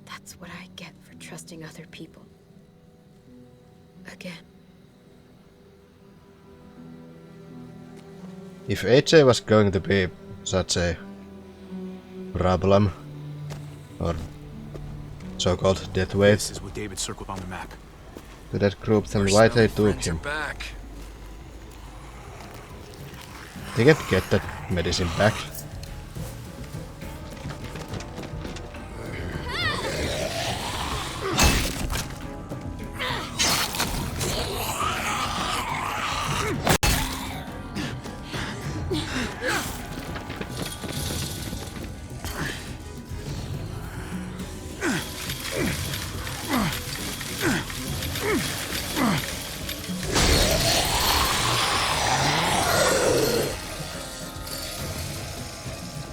E: That's what I get for trusting other people. Again.
A: If AJ was going to be such a problem, or so-called death wave,
L: This is what David circled on the map.
A: to that group, then why they took him?
J: Back.
A: They can get that medicine back.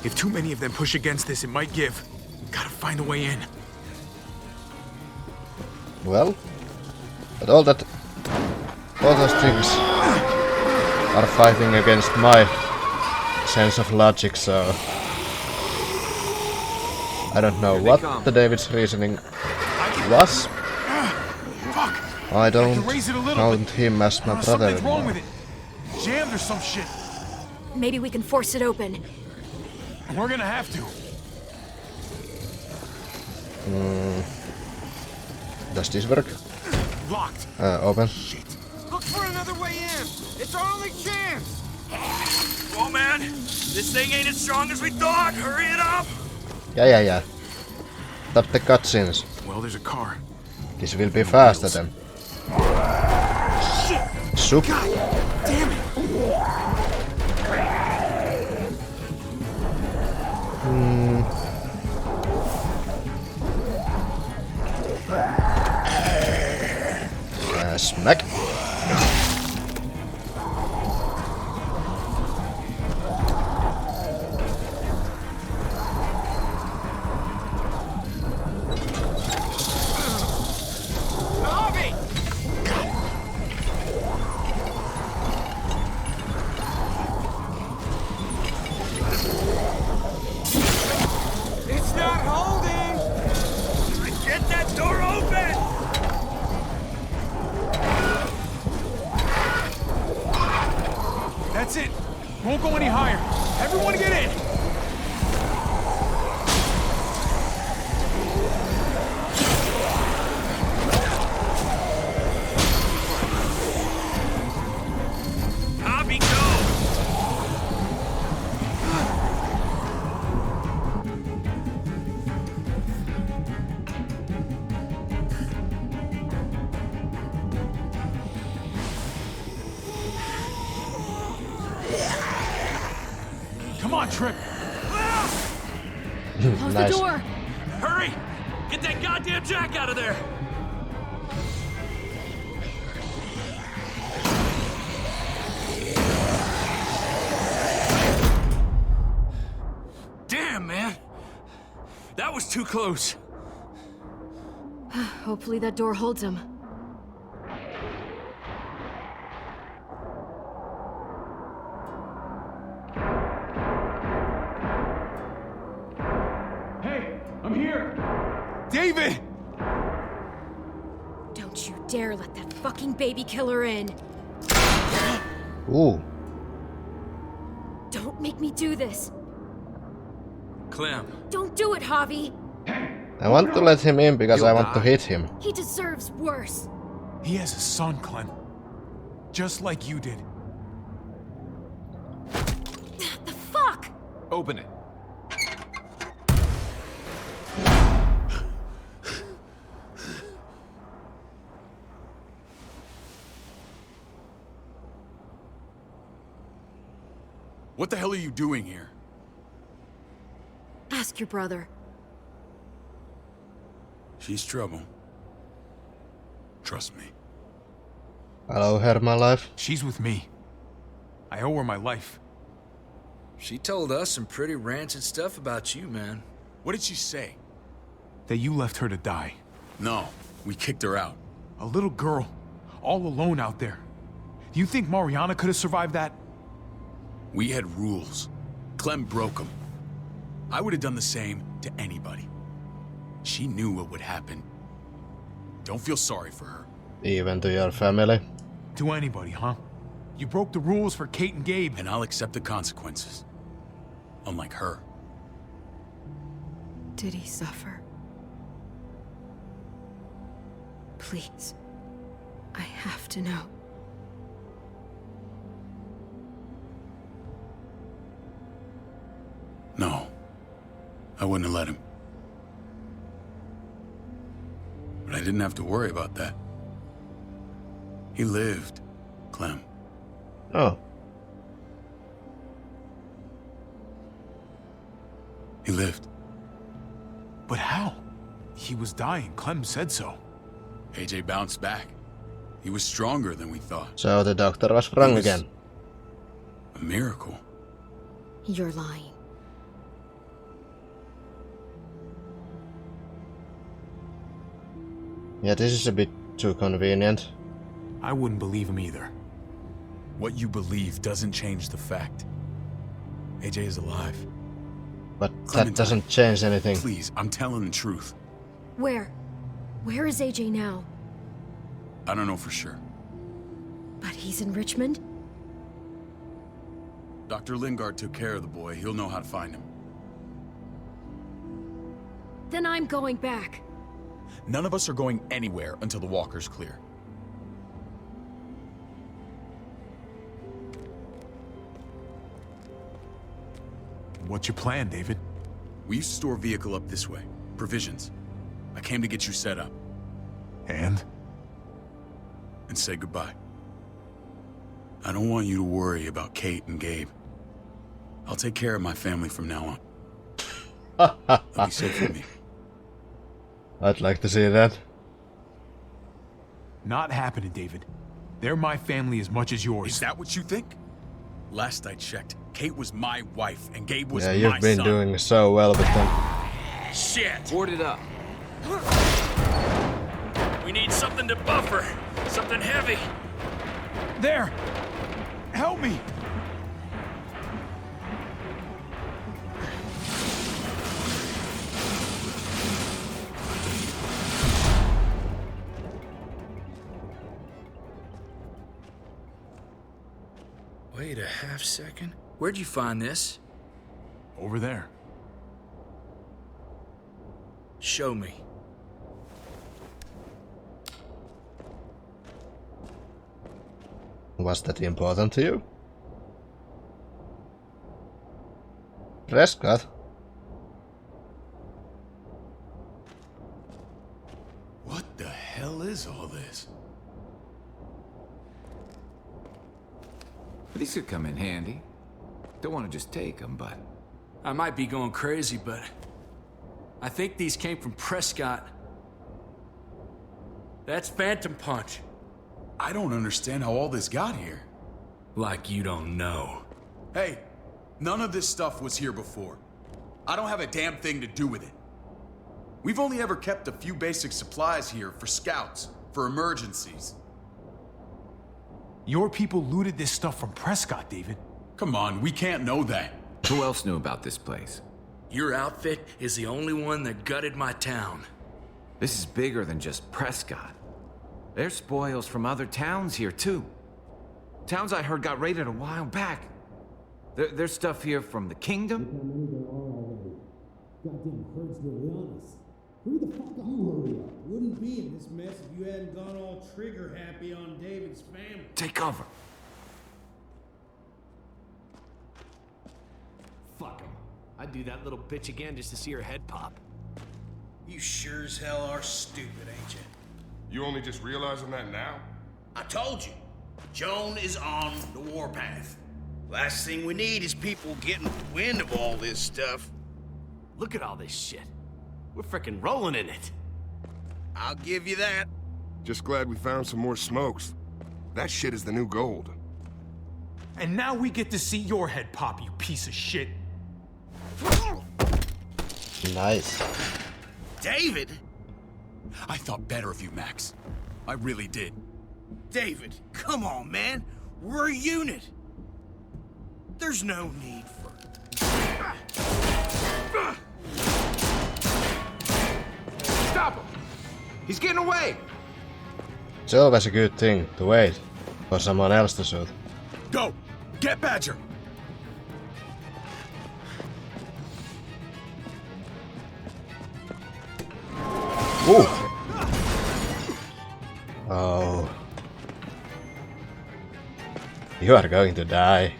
L: If too many of them push against this, it might give. Gotta find a way in.
A: Well, but all those things are fighting against my sense of logic, so I don't know what the David's reasoning was. I don't count him as my brother anymore.
L: Jammed or some shit.
E: Maybe we can force it open.
L: We're gonna have to.
A: Does this work?
L: Locked.
A: Open.
I: Look for another way in. It's our only chance.
J: Oh man, this thing ain't as strong as we thought. Hurry it up.
A: Yeah. Stop the cutscenes.
L: Well, there's a car.
A: This will be faster then.
I: Shit.
A: Soup.
I: God damn it.
A: Smack.
I: It's not holding.
J: Get that door open.
L: That's it. Won't go any higher. Everyone get in.
J: Javi, go.
L: Come on, Trip.
E: Close the door.
J: Hurry! Get that goddamn jack out of there. Damn, man. That was too close.
E: Hopefully that door holds him.
L: Hey, I'm here. David!
E: Don't you dare let that fucking baby killer in.
A: Ooh.
E: Don't make me do this.
J: Clem.
E: Don't do it, Javi.
A: I want to let him in because I want to hit him.
E: He deserves worse.
L: He has a son, Clem. Just like you did.
E: The fuck?
F: Open it.
M: What the hell are you doing here?
E: Ask your brother.
M: She's trouble. Trust me.
A: Hello, her, my life.
L: She's with me. I owe her my life.
J: She told us some pretty rancid stuff about you, man.
M: What did she say?
L: That you left her to die.
M: No, we kicked her out.
L: A little girl, all alone out there. Do you think Mariana could have survived that?
M: We had rules. Clem broke them. I would have done the same to anybody. She knew what would happen. Don't feel sorry for her.
A: Even to your family?
L: To anybody, huh? You broke the rules for Kate and Gabe.
M: And I'll accept the consequences. Unlike her.
E: Did he suffer? Please. I have to know.
M: No. I wouldn't have let him. But I didn't have to worry about that. He lived, Clem.
A: Oh.
M: He lived.
L: But how? He was dying. Clem said so.
M: AJ bounced back. He was stronger than we thought.
A: So the doctor was wrong again.
M: A miracle.
E: You're lying.
A: Yeah, this is a bit too convenient.
L: I wouldn't believe him either.
M: What you believe doesn't change the fact. AJ is alive.
A: But
M: Clementine,
A: that doesn't change anything.
M: Please, I'm telling the truth.
H: Where? Where is AJ now?
M: I don't know for sure.
H: But he's in Richmond?
M: Dr. Lingard took care of the boy. He'll know how to find him.
H: Then I'm going back.
M: None of us are going anywhere until the walker's clear.
L: What's your plan, David?
M: We used to store a vehicle up this way. Provisions. I came to get you set up.
L: And
M: say goodbye. I don't want you to worry about Kate and Gabe. I'll take care of my family from now on. You'll be safe with me.
A: I'd like to see that.
L: Not happening, David. They're my family as much as yours.
M: Is that what you think? Last I checked, Kate was my wife and Gabe was
A: yeah,
M: my
A: you've been
M: son.
A: doing so well with them.
J: Shit!
N: Board it up.
J: We need something to buffer. Something heavy.
L: There! Help me!
J: Wait a half second. Where'd you find this?
L: Over there.
J: Show me.
A: Was that important to you? Prescott?
M: What the hell is all this?
F: These could come in handy. Don't want to just take them, but...
J: I might be going crazy, but... I think these came from Prescott. That's Phantom Punch.
M: I don't understand how all this got here.
J: Like you don't know.
M: Hey, none of this stuff was here before. I don't have a damn thing to do with it. We've only ever kept a few basic supplies here for scouts, for emergencies.
L: Your people looted this stuff from Prescott, David.
M: Come on, we can't know that.
F: Who else knew about this place?
J: Your outfit is the only one that gutted my town.
F: This is bigger than just Prescott. There's spoils from other towns here, too. Towns I heard got raided a while back. There's stuff here from the kingdom.
R: Goddamn herd's really on us. Hurry the fuck up. You hurry up. Wouldn't be in this mess if you hadn't gone all trigger happy on David's family.
F: Take cover.
S: Fuck him. I'd do that little bitch again just to see her head pop.
Q: You sure as hell are stupid, ain't you?
T: You only just realizing that now?
Q: I told you. Joan is on the warpath. Last thing we need is people getting wind of all this stuff.
S: Look at all this shit. We're frickin' rolling in it.
Q: I'll give you that.
T: Just glad we found some more smokes. That shit is the new gold.
L: And now we get to see your head pop, you piece of shit.
A: Nice.
Q: David?
M: I thought better of you, Max. I really did.
Q: David, come on, man. We're a unit. There's no need for...
F: Stop him! He's getting away!
A: It's always a good thing to wait for someone else to shoot.
M: Go! Get Badger!
A: Ooh. Oh. You are going to die.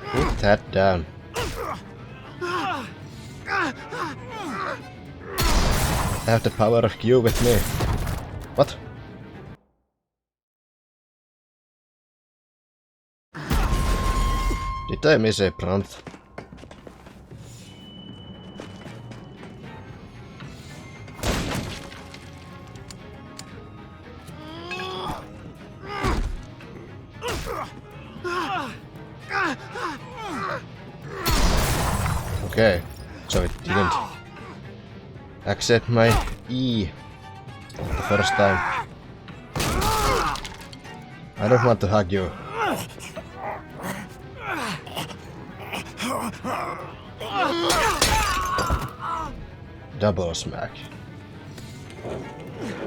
A: Put that down. I have the power of Q with me. What? Did I miss a prompt? Okay, so it didn't accept my E the first time. I don't want to hug you. Double smack.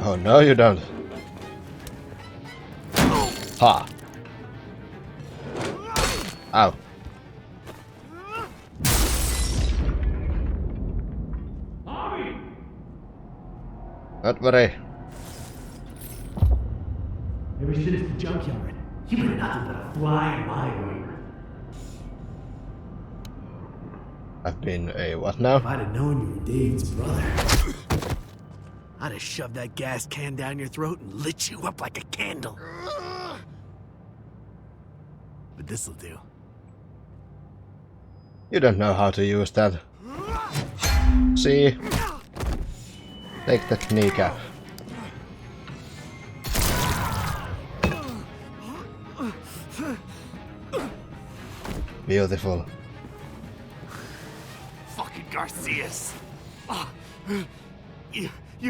A: Oh no, you don't. Ha! Ow. Don't worry.
U: Ever since the junkyard, you've been nothing but a fly in my way.
A: I've been a what now?
U: If I'd have known you were David's brother, I'd have shoved that gas can down your throat and lit you up like a candle. But this'll do.
A: You don't know how to use that. See? Take that kneecap. Beautiful.
U: Fucking Garcias. Oh, you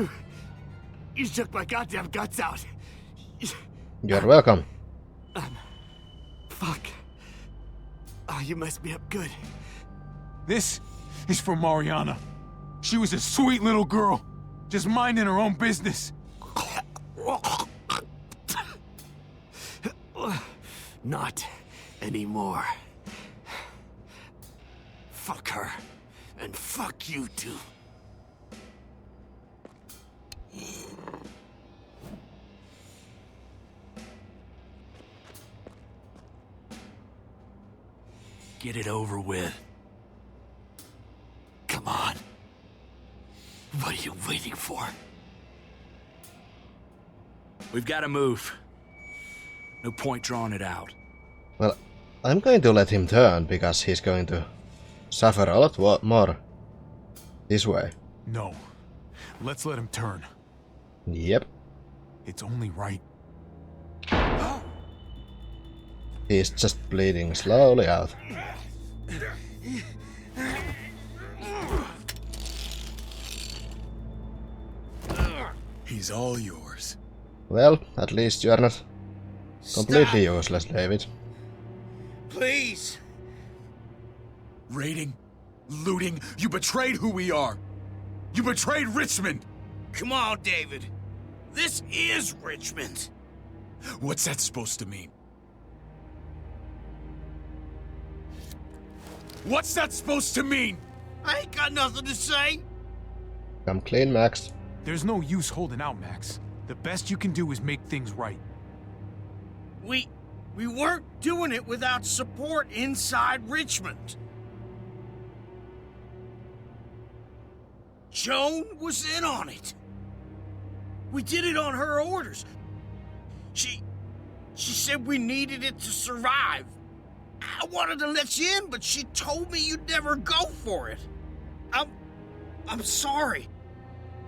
U: shook my goddamn guts out.
A: You're welcome.
U: Fuck. Oh, you messed me up good.
L: This is for Mariana. She was a sweet little girl, just minding her own business.
U: Not anymore. Fuck her. And fuck you too. Get it over with. Come on. What are you waiting for?
J: We've got to move. No point drawing it out.
A: Well, I'm going to let him turn because he's going to suffer a lot more this way.
L: No. Let's let him turn.
A: Yep.
L: It's only right.
A: He's just bleeding slowly out.
M: He's all yours.
A: Well, at least you are not completely useless, David.
Q: Please.
M: Raiding, looting, you betrayed who we are. You betrayed Richmond.
Q: Come on, David. This is Richmond.
M: What's that supposed to mean? What's that supposed to mean?
Q: I ain't got nothing to say.
A: Come clean, Max.
L: There's no use holding out, Max. The best you can do is make things right.
Q: We weren't doing it without support inside Richmond. Joan was in on it. We did it on her orders. She said we needed it to survive. I wanted to let you in, but she told me you'd never go for it. I'm sorry.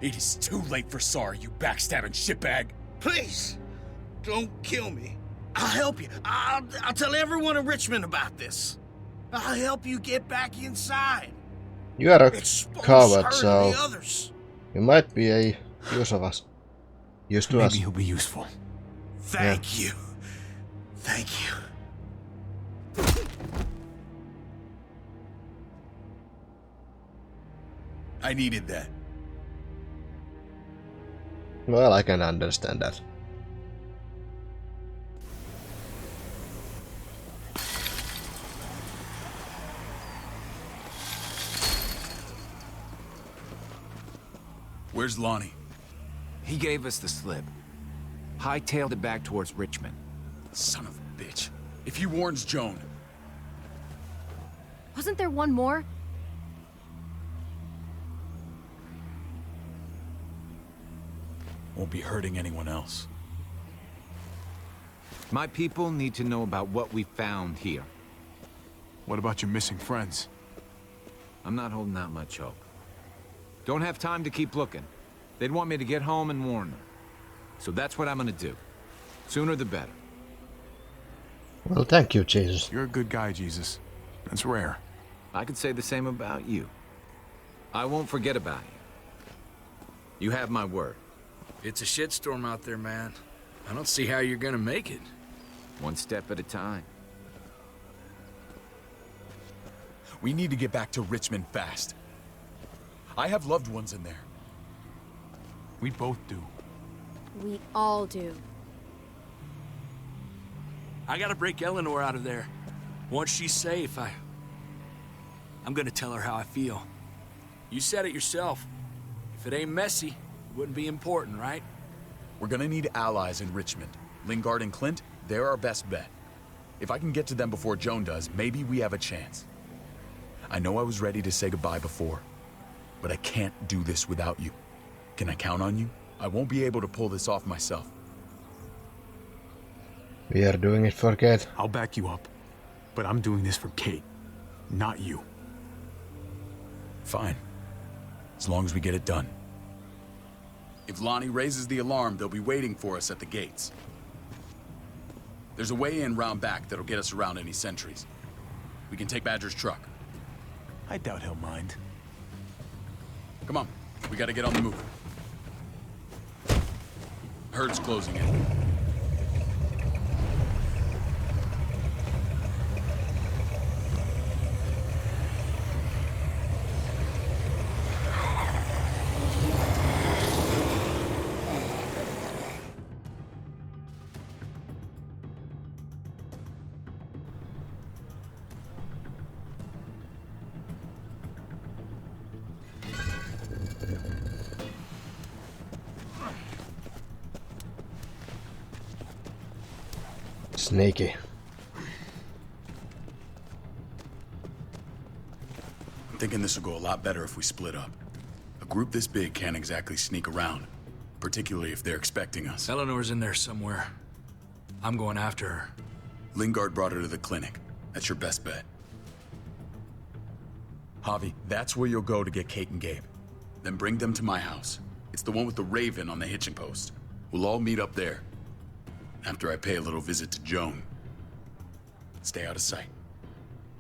M: It is too late for sorry, you backstabbing shitbag.
Q: Please, don't kill me. I'll help you. I'll tell everyone in Richmond about this. I'll help you get back inside.
A: You are a coward,
Q: her
A: so
Q: and the others.
A: you might be a use of us. Use to us.
L: Maybe he'll be useful.
Q: Thank you. Thank you.
M: I needed that.
A: Well, I can understand that.
M: Where's Lonnie?
F: He gave us the slip. Hightailed it back towards Richmond.
M: Son of a bitch. If he warns Joan.
E: Wasn't there one more?
M: Won't be hurting anyone else.
F: My people need to know about what we found here.
L: What about your missing friends?
F: I'm not holding out much hope. Don't have time to keep looking. They'd want me to get home and warn them. So that's what I'm gonna do. Sooner the better.
A: Well, thank you, Jesus.
L: You're a good guy, Jesus. That's rare.
F: I could say the same about you. I won't forget about you. You have my word.
J: It's a shitstorm out there, man. I don't see how you're gonna make it.
F: One step at a time.
M: We need to get back to Richmond fast. I have loved ones in there.
L: We both do.
E: We all do.
J: I gotta break Eleanor out of there. Once she's safe, I'm gonna tell her how I feel. You said it yourself. If it ain't messy, it wouldn't be important, right?
M: We're gonna need allies in Richmond. Lingard and Clint, they're our best bet. If I can get to them before Joan does, maybe we have a chance. I know I was ready to say goodbye before, but I can't do this without you. Can I count on you? I won't be able to pull this off myself.
A: We are doing it for Kate.
L: I'll back you up, but I'm doing this for Kate, not you.
M: Fine. As long as we get it done. If Lonnie raises the alarm, they'll be waiting for us at the gates. There's a way in round back that'll get us around any sentries. We can take Badger's truck.
L: I doubt he'll mind.
M: Come on, we gotta get on the move. Herd's closing in.
A: Sneaky.
M: I'm thinking this will go a lot better if we split up. A group this big can't exactly sneak around, particularly if they're expecting us.
J: Eleanor's in there somewhere. I'm going after her.
M: Lingard brought her to the clinic. That's your best bet. Javi, that's where you'll go to get Kate and Gabe. Then bring them to my house. It's the one with the raven on the hitching post. We'll all meet up there. After I pay a little visit to Joan. Stay out of sight.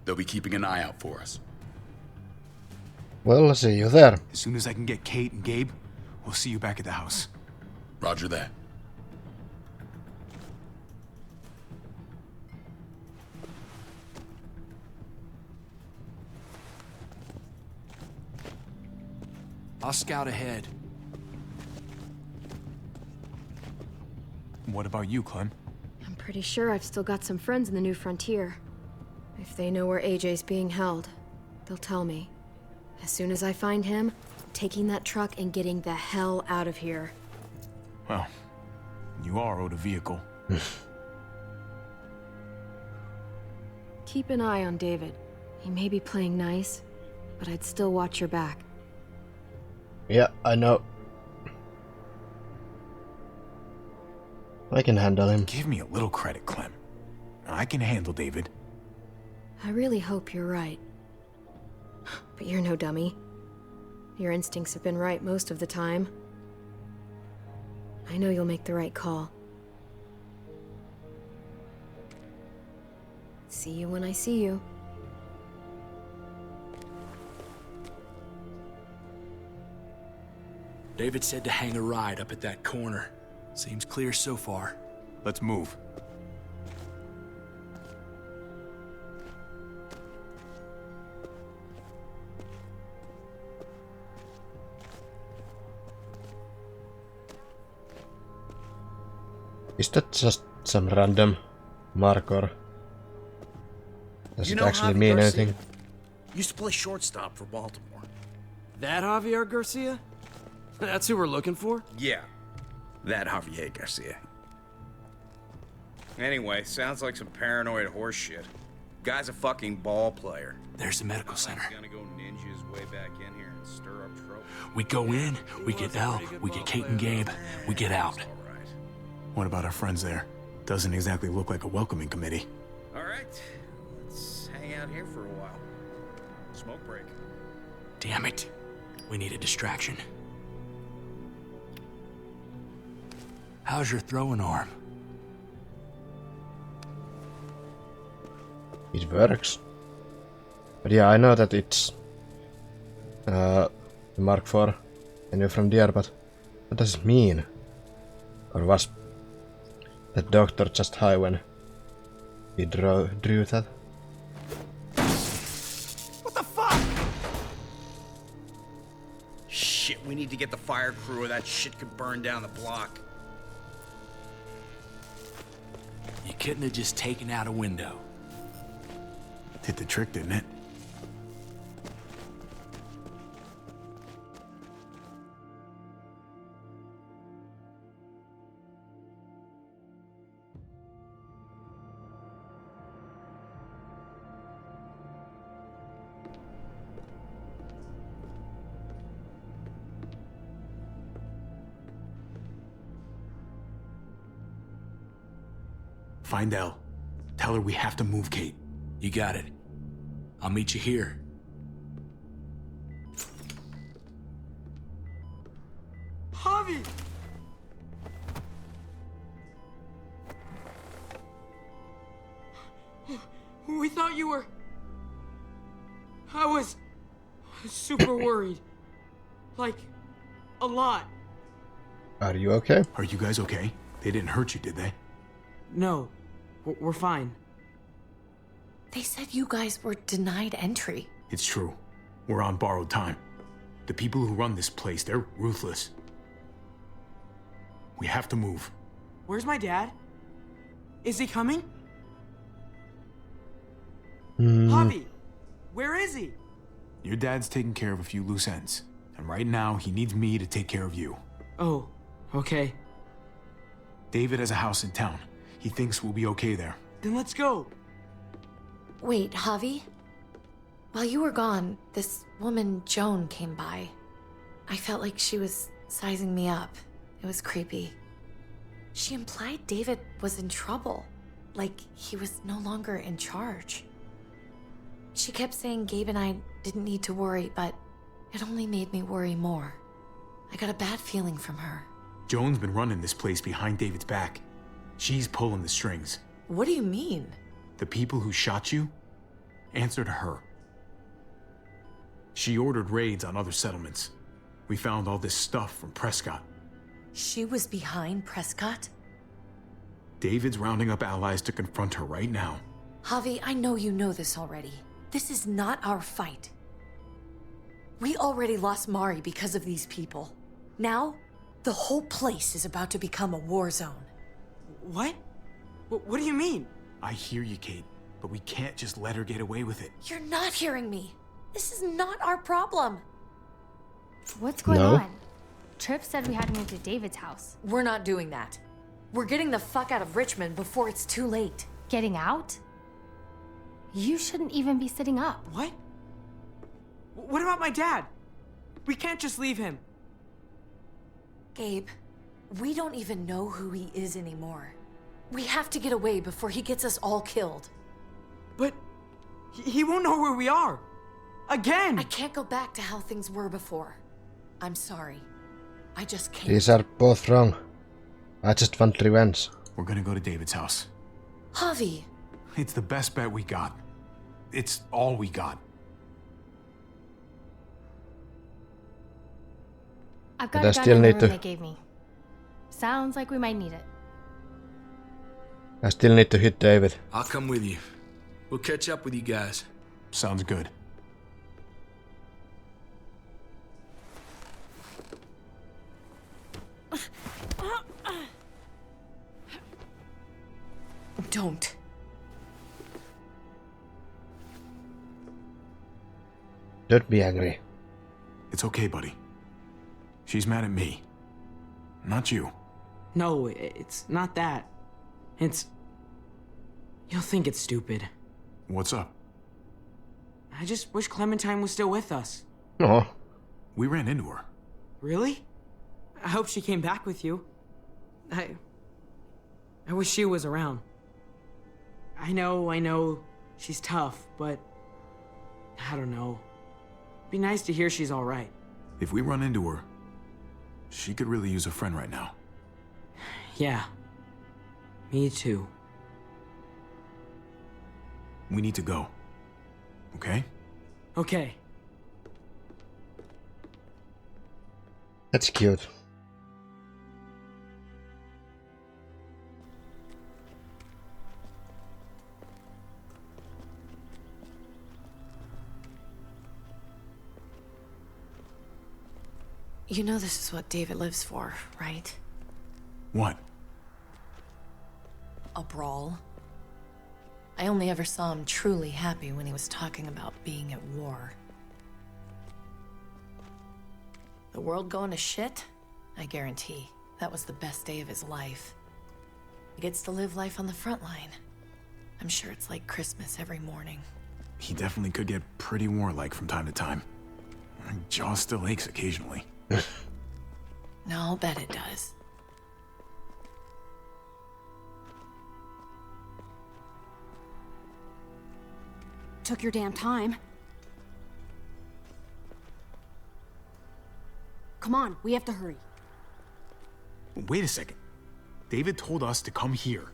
M: They'll be keeping an eye out for us.
A: Well, see you there.
L: As soon as I can get Kate and Gabe, we'll see you back at the house.
M: Roger that.
J: I'll scout ahead.
L: What about you, Clem?
E: I'm pretty sure I've still got some friends in the New Frontier. If they know where AJ's being held, they'll tell me. As soon as I find him, I'm taking that truck and getting the hell out of here.
L: Well, you are owed a vehicle.
E: Keep an eye on David. He may be playing nice, but I'd still watch your back.
A: Yeah, I know. I can handle him.
L: Give me a little credit, Clem. I can handle David.
E: I really hope you're right. But you're no dummy. Your instincts have been right most of the time. I know you'll make the right call. See you when I see you.
J: David said to hang a ride up at that corner. Seems clear so far.
L: Let's move.
A: Is that just some random marker? Does it actually mean anything?
U: Used to play shortstop for Baltimore.
N: That Javier Garcia? That's who we're looking for?
C: Yeah, that Javier Garcia. Anyway, sounds like some paranoid horse shit. Guy's a fucking ball player.
J: There's the medical center.
C: He's gonna go ninja his way back in here and stir up trouble.
J: We go in, we get Elle, we get Kate and Gabe, we get out.
L: What about our friends there? Doesn't exactly look like a welcoming committee.
C: All right, let's hang out here for a while. Smoke break.
J: Damn it. We need a distraction. How's your throwing arm?
A: It works. But yeah, I know that it's the Mark IV, and you're from there, but what does it mean? Or was that doctor just high when he drew that?
C: What the fuck? Shit, we need to get the fire crew or that shit could burn down the block.
J: You couldn't have just taken out a window.
L: Did the trick, didn't it? Find Elle. Tell her we have to move Kate.
J: You got it. I'll meet you here.
I: Javi! We thought you were... I was super worried. Like, a lot.
A: Are you okay?
L: Are you guys okay? They didn't hurt you, did they?
I: No, we're fine.
H: They said you guys were denied entry.
L: It's true. We're on borrowed time. The people who run this place, they're ruthless. We have to move.
I: Where's my dad? Is he coming? Javi, where is he?
L: Your dad's taking care of a few loose ends. And right now, he needs me to take care of you.
I: Oh, okay.
L: David has a house in town. He thinks we'll be okay there.
I: Then let's go.
H: Wait, Javi? While you were gone, this woman, Joan, came by. I felt like she was sizing me up. It was creepy. She implied David was in trouble. Like he was no longer in charge. She kept saying Gabe and I didn't need to worry, but it only made me worry more. I got a bad feeling from her.
L: Joan's been running this place behind David's back. She's pulling the strings.
H: What do you mean?
L: The people who shot you answer to her. She ordered raids on other settlements. We found all this stuff from Prescott.
H: She was behind Prescott?
L: David's rounding up allies to confront her right now.
H: Javi, I know you know this already. This is not our fight. We already lost Mari because of these people. Now, the whole place is about to become a war zone.
I: What? What do you mean?
L: I hear you, Kate, but we can't just let her get away with it.
H: You're not hearing me. This is not our problem.
K: What's going on? Tripp said we had to move to David's house.
H: We're not doing that. We're getting the fuck out of Richmond before it's too late.
K: Getting out? You shouldn't even be sitting up.
I: What? What about my dad? We can't just leave him.
H: Gabe, we don't even know who he is anymore. We have to get away before he gets us all killed.
I: But he won't know where we are. Again!
H: I can't go back to how things were before. I'm sorry. I just can't.
A: These are both wrong. I just want revenge.
L: We're gonna go to David's house.
H: Javi!
L: It's the best bet we got. It's all we got.
K: I've got a gun in the room they gave me. Sounds like we might need it.
A: I still need to hit David.
J: I'll come with you. We'll catch up with you guys.
L: Sounds good.
H: Don't.
A: Don't be angry.
L: It's okay, buddy. She's mad at me. Not you.
I: No, it's not that. It's... You'll think it's stupid.
L: What's up?
I: I just wish Clementine was still with us.
A: No.
L: We ran into her.
I: Really? I hope she came back with you. I wish she was around. I know, she's tough, but... I don't know. It'd be nice to hear she's alright.
L: If we run into her, she could really use a friend right now.
I: Yeah. Me too.
L: We need to go. Okay?
I: Okay.
A: That's cute.
E: You know this is what David lives for, right?
L: What?
H: A brawl. I only ever saw him truly happy when he was talking about being at war. The world going to shit? I guarantee that was the best day of his life. He gets to live life on the front line. I'm sure it's like Christmas every morning.
L: He definitely could get pretty warlike from time to time. My jaw still aches occasionally.
H: No, I'll bet it does.
G: Took your damn time. Come on, we have to hurry.
L: Wait a second. David told us to come here.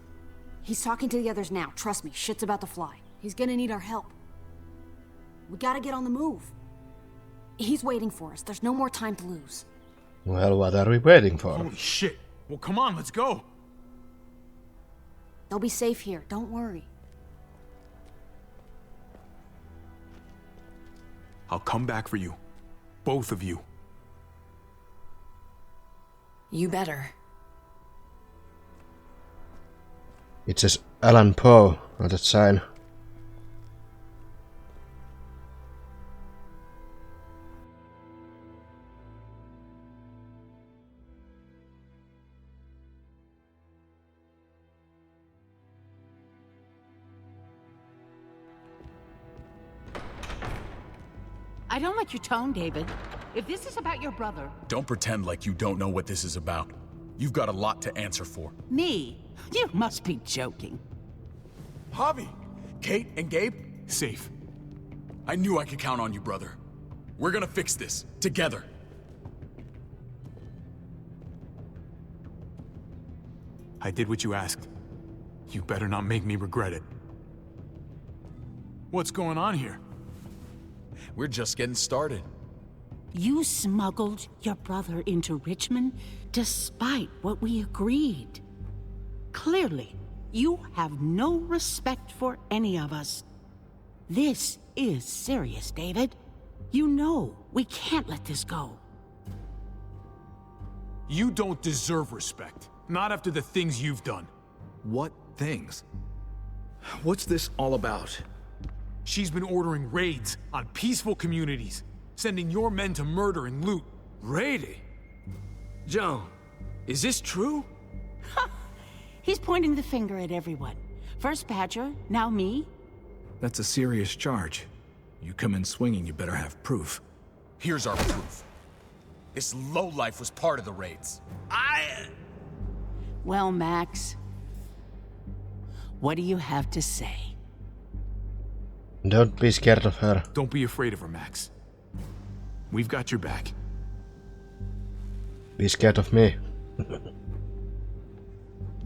G: He's talking to the others now. Trust me, shit's about to fly. He's gonna need our help. We gotta get on the move. He's waiting for us. There's no more time to lose.
A: Well, what are we waiting for?
L: Holy shit. Well, come on, let's go.
G: They'll be safe here. Don't worry.
L: I'll come back for you. Both of you.
H: You better.
A: It says Alan Poe on that sign.
P: I don't like your tone, David. If this is about your brother...
M: Don't pretend like you don't know what this is about. You've got a lot to answer for.
P: Me? You must be joking.
M: Javi! Kate and Gabe? Safe. I knew I could count on you, brother. We're gonna fix this. Together.
L: I did what you asked. You better not make me regret it. What's going on here?
M: We're just getting started.
P: You smuggled your brother into Richmond despite what we agreed. Clearly, you have no respect for any of us. This is serious, David. You know we can't let this go.
L: You don't deserve respect. Not after the things you've done.
O: What things? What's this all about?
L: She's been ordering raids on peaceful communities, sending your men to murder and loot.
N: Raiding? Joan, is this true?
P: He's pointing the finger at everyone. First Badger, now me.
O: That's a serious charge. You come in swinging, you better have proof.
M: Here's our proof. This lowlife was part of the raids.
P: Well, Max, what do you have to say?
A: Don't be scared of her.
L: Don't be afraid of her, Max. We've got your back.
A: Be scared of me.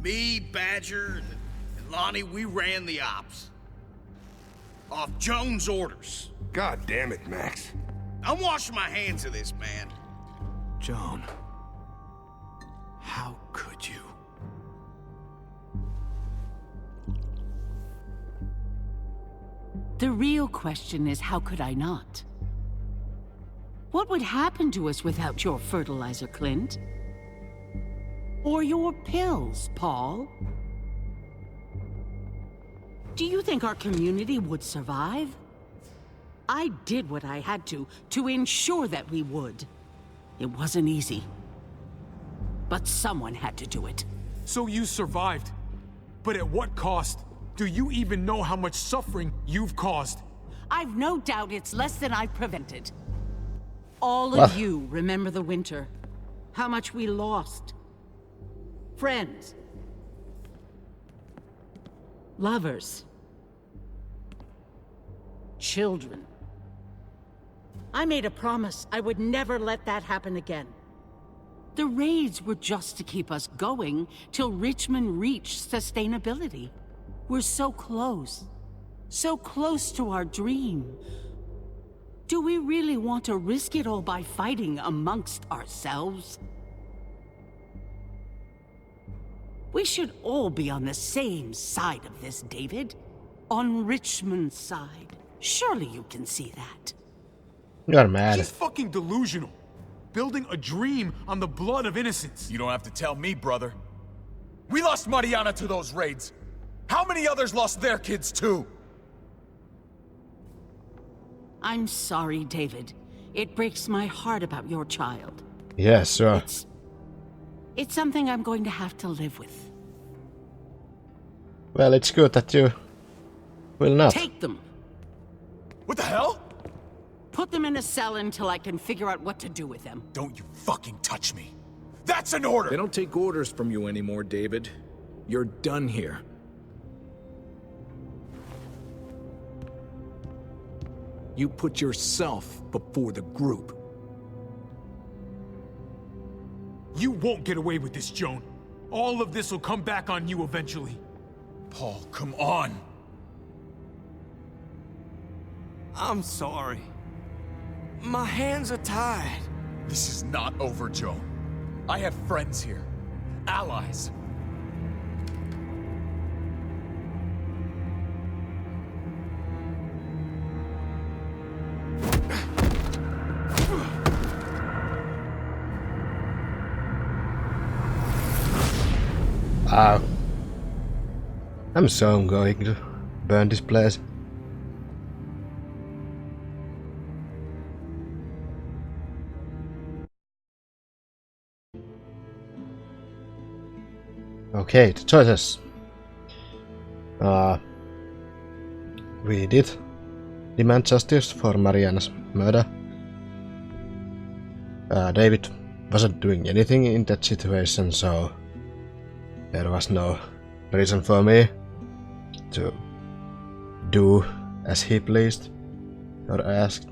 Q: Me, Badger, and Lonnie, we ran the ops. Off Jones' orders.
T: God damn it, Max.
Q: I'm washing my hands of this, man.
O: Joan, how could you?
P: The real question is, how could I not? What would happen to us without your fertilizer, Clint? Or your pills, Paul? Do you think our community would survive? I did what I had to ensure that we would. It wasn't easy. But someone had to do it.
L: So you survived. But at what cost? Do you even know how much suffering you've caused?
P: I've no doubt it's less than I've prevented. All of you remember the winter. How much we lost. Friends. Lovers. Children. I made a promise I would never let that happen again. The raids were just to keep us going till Richmond reached sustainability. We're so close to our dream. Do we really want to risk it all by fighting amongst ourselves? We should all be on the same side of this, David. On Richmond's side. Surely you can see that.
A: You're mad.
L: She's fucking delusional. Building a dream on the blood of innocents.
D: You don't have to tell me, brother. We lost Mariana to those raids. How many others lost their kids too?
P: I'm sorry, David. It breaks my heart about your child.
A: Yeah, sure.
P: It's something I'm going to have to live with.
A: Well, it's good that you will not.
P: Take them.
D: What the hell?
P: Put them in a cell until I can figure out what to do with them.
D: Don't you fucking touch me. That's an order!
O: They don't take orders from you anymore, David. You're done here. You put yourself before the group.
L: You won't get away with this, Joan. All of this will come back on you eventually.
D: Paul, come on.
U: I'm sorry. My hands are tied.
D: This is not over, Joan. I have friends here. Allies.
A: I'm so going to burn this place. Okay, the choices. We did demand justice for Mariana's murder. David wasn't doing anything in that situation, so there was no reason for me to do as he pleased or asked.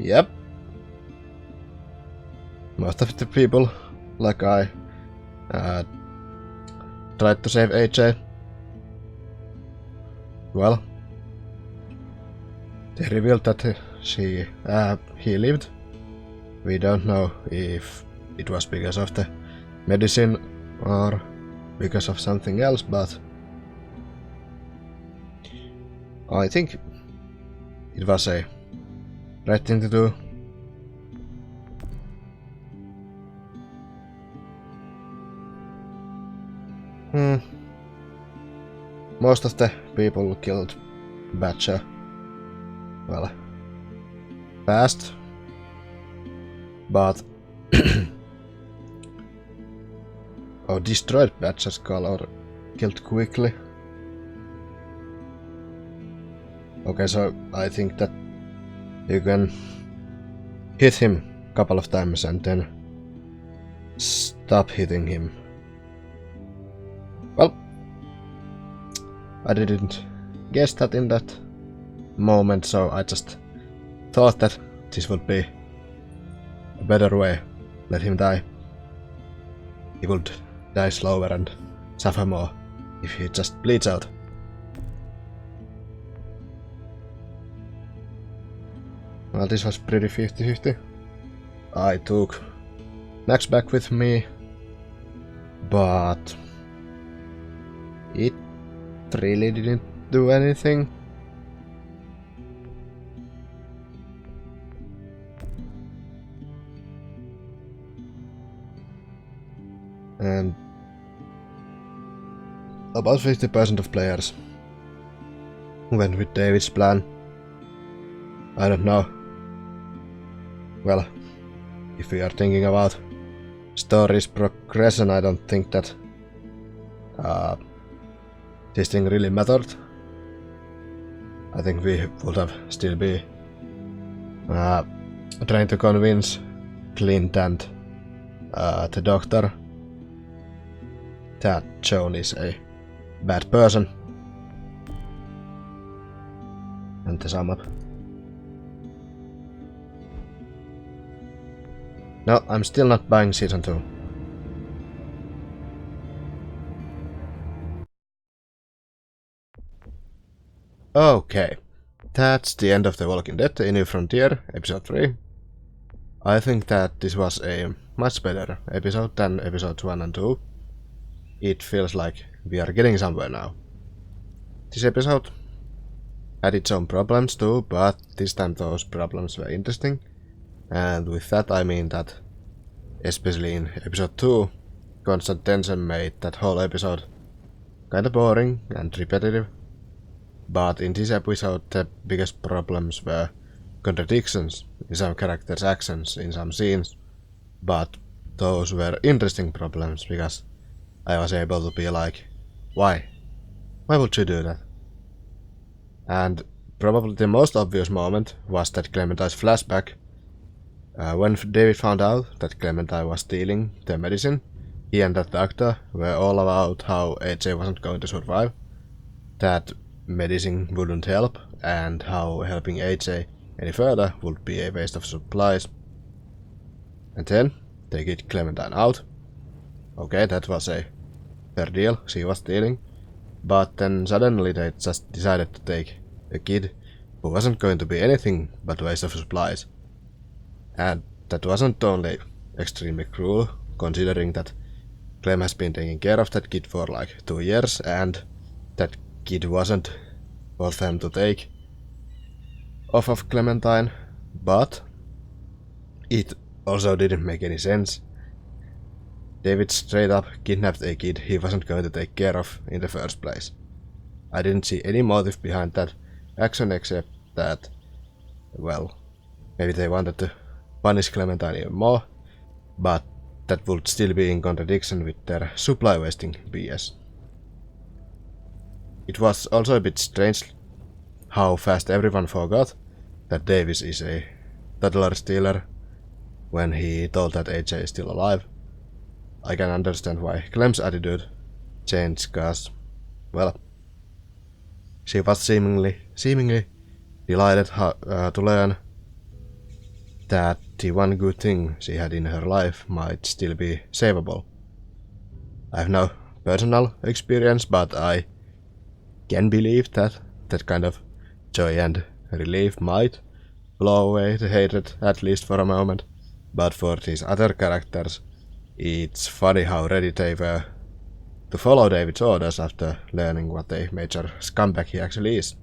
A: Yep. Most of the people, like I, tried to save AJ. Well, they revealed that he lived. We don't know if it was because of the medicine or because of something else, but I think it was a right thing to do. Most of the people killed Badger, well, fast, but or destroyed Badger's skull or killed quickly. Okay, so I think that you can hit him a couple of times and then stop hitting him. Well, I didn't guess that in that moment, so I just thought that this would be a better way. Let him die. He would die slower and suffer more if he just bleeds out. Well, this was pretty 50-50. I took Max back with me, but it really didn't do anything. And about 50% of players went with David's plan. I don't know. Well, if we are thinking about story's progression, I don't think that this thing really mattered. I think we would have still be trying to convince Clint and the doctor that Joan is a bad person. And to sum up. No, I'm still not buying season 2. Okay, that's the end of The Walking Dead, A New Frontier, episode 3. I think that this was a much better episode than episodes 1 and 2. It feels like we are getting somewhere now. This episode had its own problems too, but this time those problems were interesting. And with that I mean that, especially in episode 2, constant tension made that whole episode kinda boring and repetitive. But in this episode the biggest problems were contradictions in some characters' actions in some scenes, but those were interesting problems because I was able to be like, why? Why would you do that? And probably the most obvious moment was that Clementine's flashback. When David found out that Clementine was stealing the medicine, he and that doctor were all about how AJ wasn't going to survive, that medicine wouldn't help, and how helping AJ any further would be a waste of supplies. And then they get Clementine out. Okay, that was a fair deal, she was stealing. But then suddenly they just decided to take a kid who wasn't going to be anything but waste of supplies. And that wasn't only extremely cruel, considering that Clem has been taking care of that kid for like 2 years, and that kid wasn't for them to take off of Clementine, but it also didn't make any sense. David straight up kidnapped a kid he wasn't going to take care of in the first place. I didn't see any motive behind that action except that, well, maybe they wanted to punish Clementine even more, but that would still be in contradiction with their supply wasting BS. It was also a bit strange how fast everyone forgot that Davis is a toddler stealer when he told that AJ is still alive. I can understand why Clem's attitude changed, cause, well, she was seemingly delighted to learn that the one good thing she had in her life might still be savable. I have no personal experience, but I can believe that that kind of joy and relief might blow away the hatred, at least for a moment. But for these other characters, it's funny how ready they were to follow David's orders after learning what a major scumbag he actually is.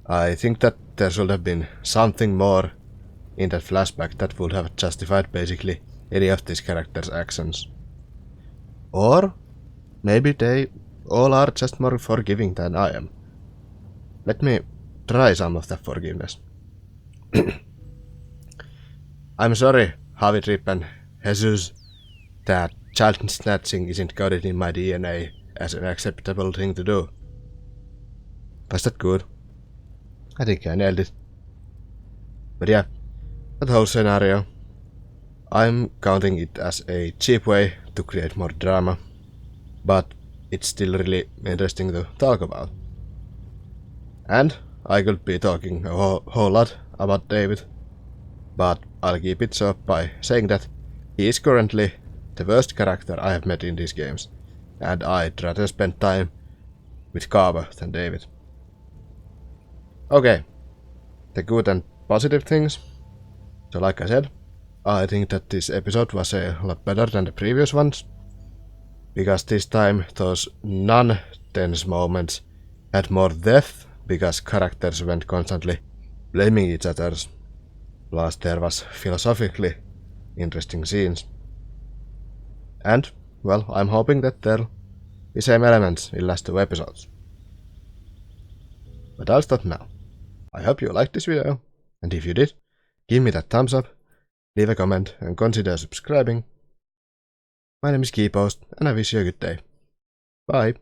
A: I think that there should have been something more in that flashback that would have justified basically any of these characters' actions. Or maybe they all are just more forgiving than I am. Let me try some of that forgiveness. I'm sorry, Javi, Trip and Jesus, that child snatching isn't coded in my DNA as an acceptable thing to do. Was that good? I think I nailed it. But yeah, that whole scenario, I'm counting it as a cheap way to create more drama, but it's still really interesting to talk about. And I could be talking a whole lot about David, but I'll keep it short by saying that he is currently the worst character I have met in these games, and I'd rather spend time with Carver than David. Okay, the good and positive things. So like I said, I think that this episode was a lot better than the previous ones, because this time those non-tense moments had more depth because characters went constantly blaming each other, plus there was philosophically interesting scenes. And, well, I'm hoping that there'll be same elements in last 2 episodes. But I'll stop now. I hope you liked this video, and if you did, give me that thumbs up, leave a comment and consider subscribing. My name is Keypost, and I wish you a good day. Bye!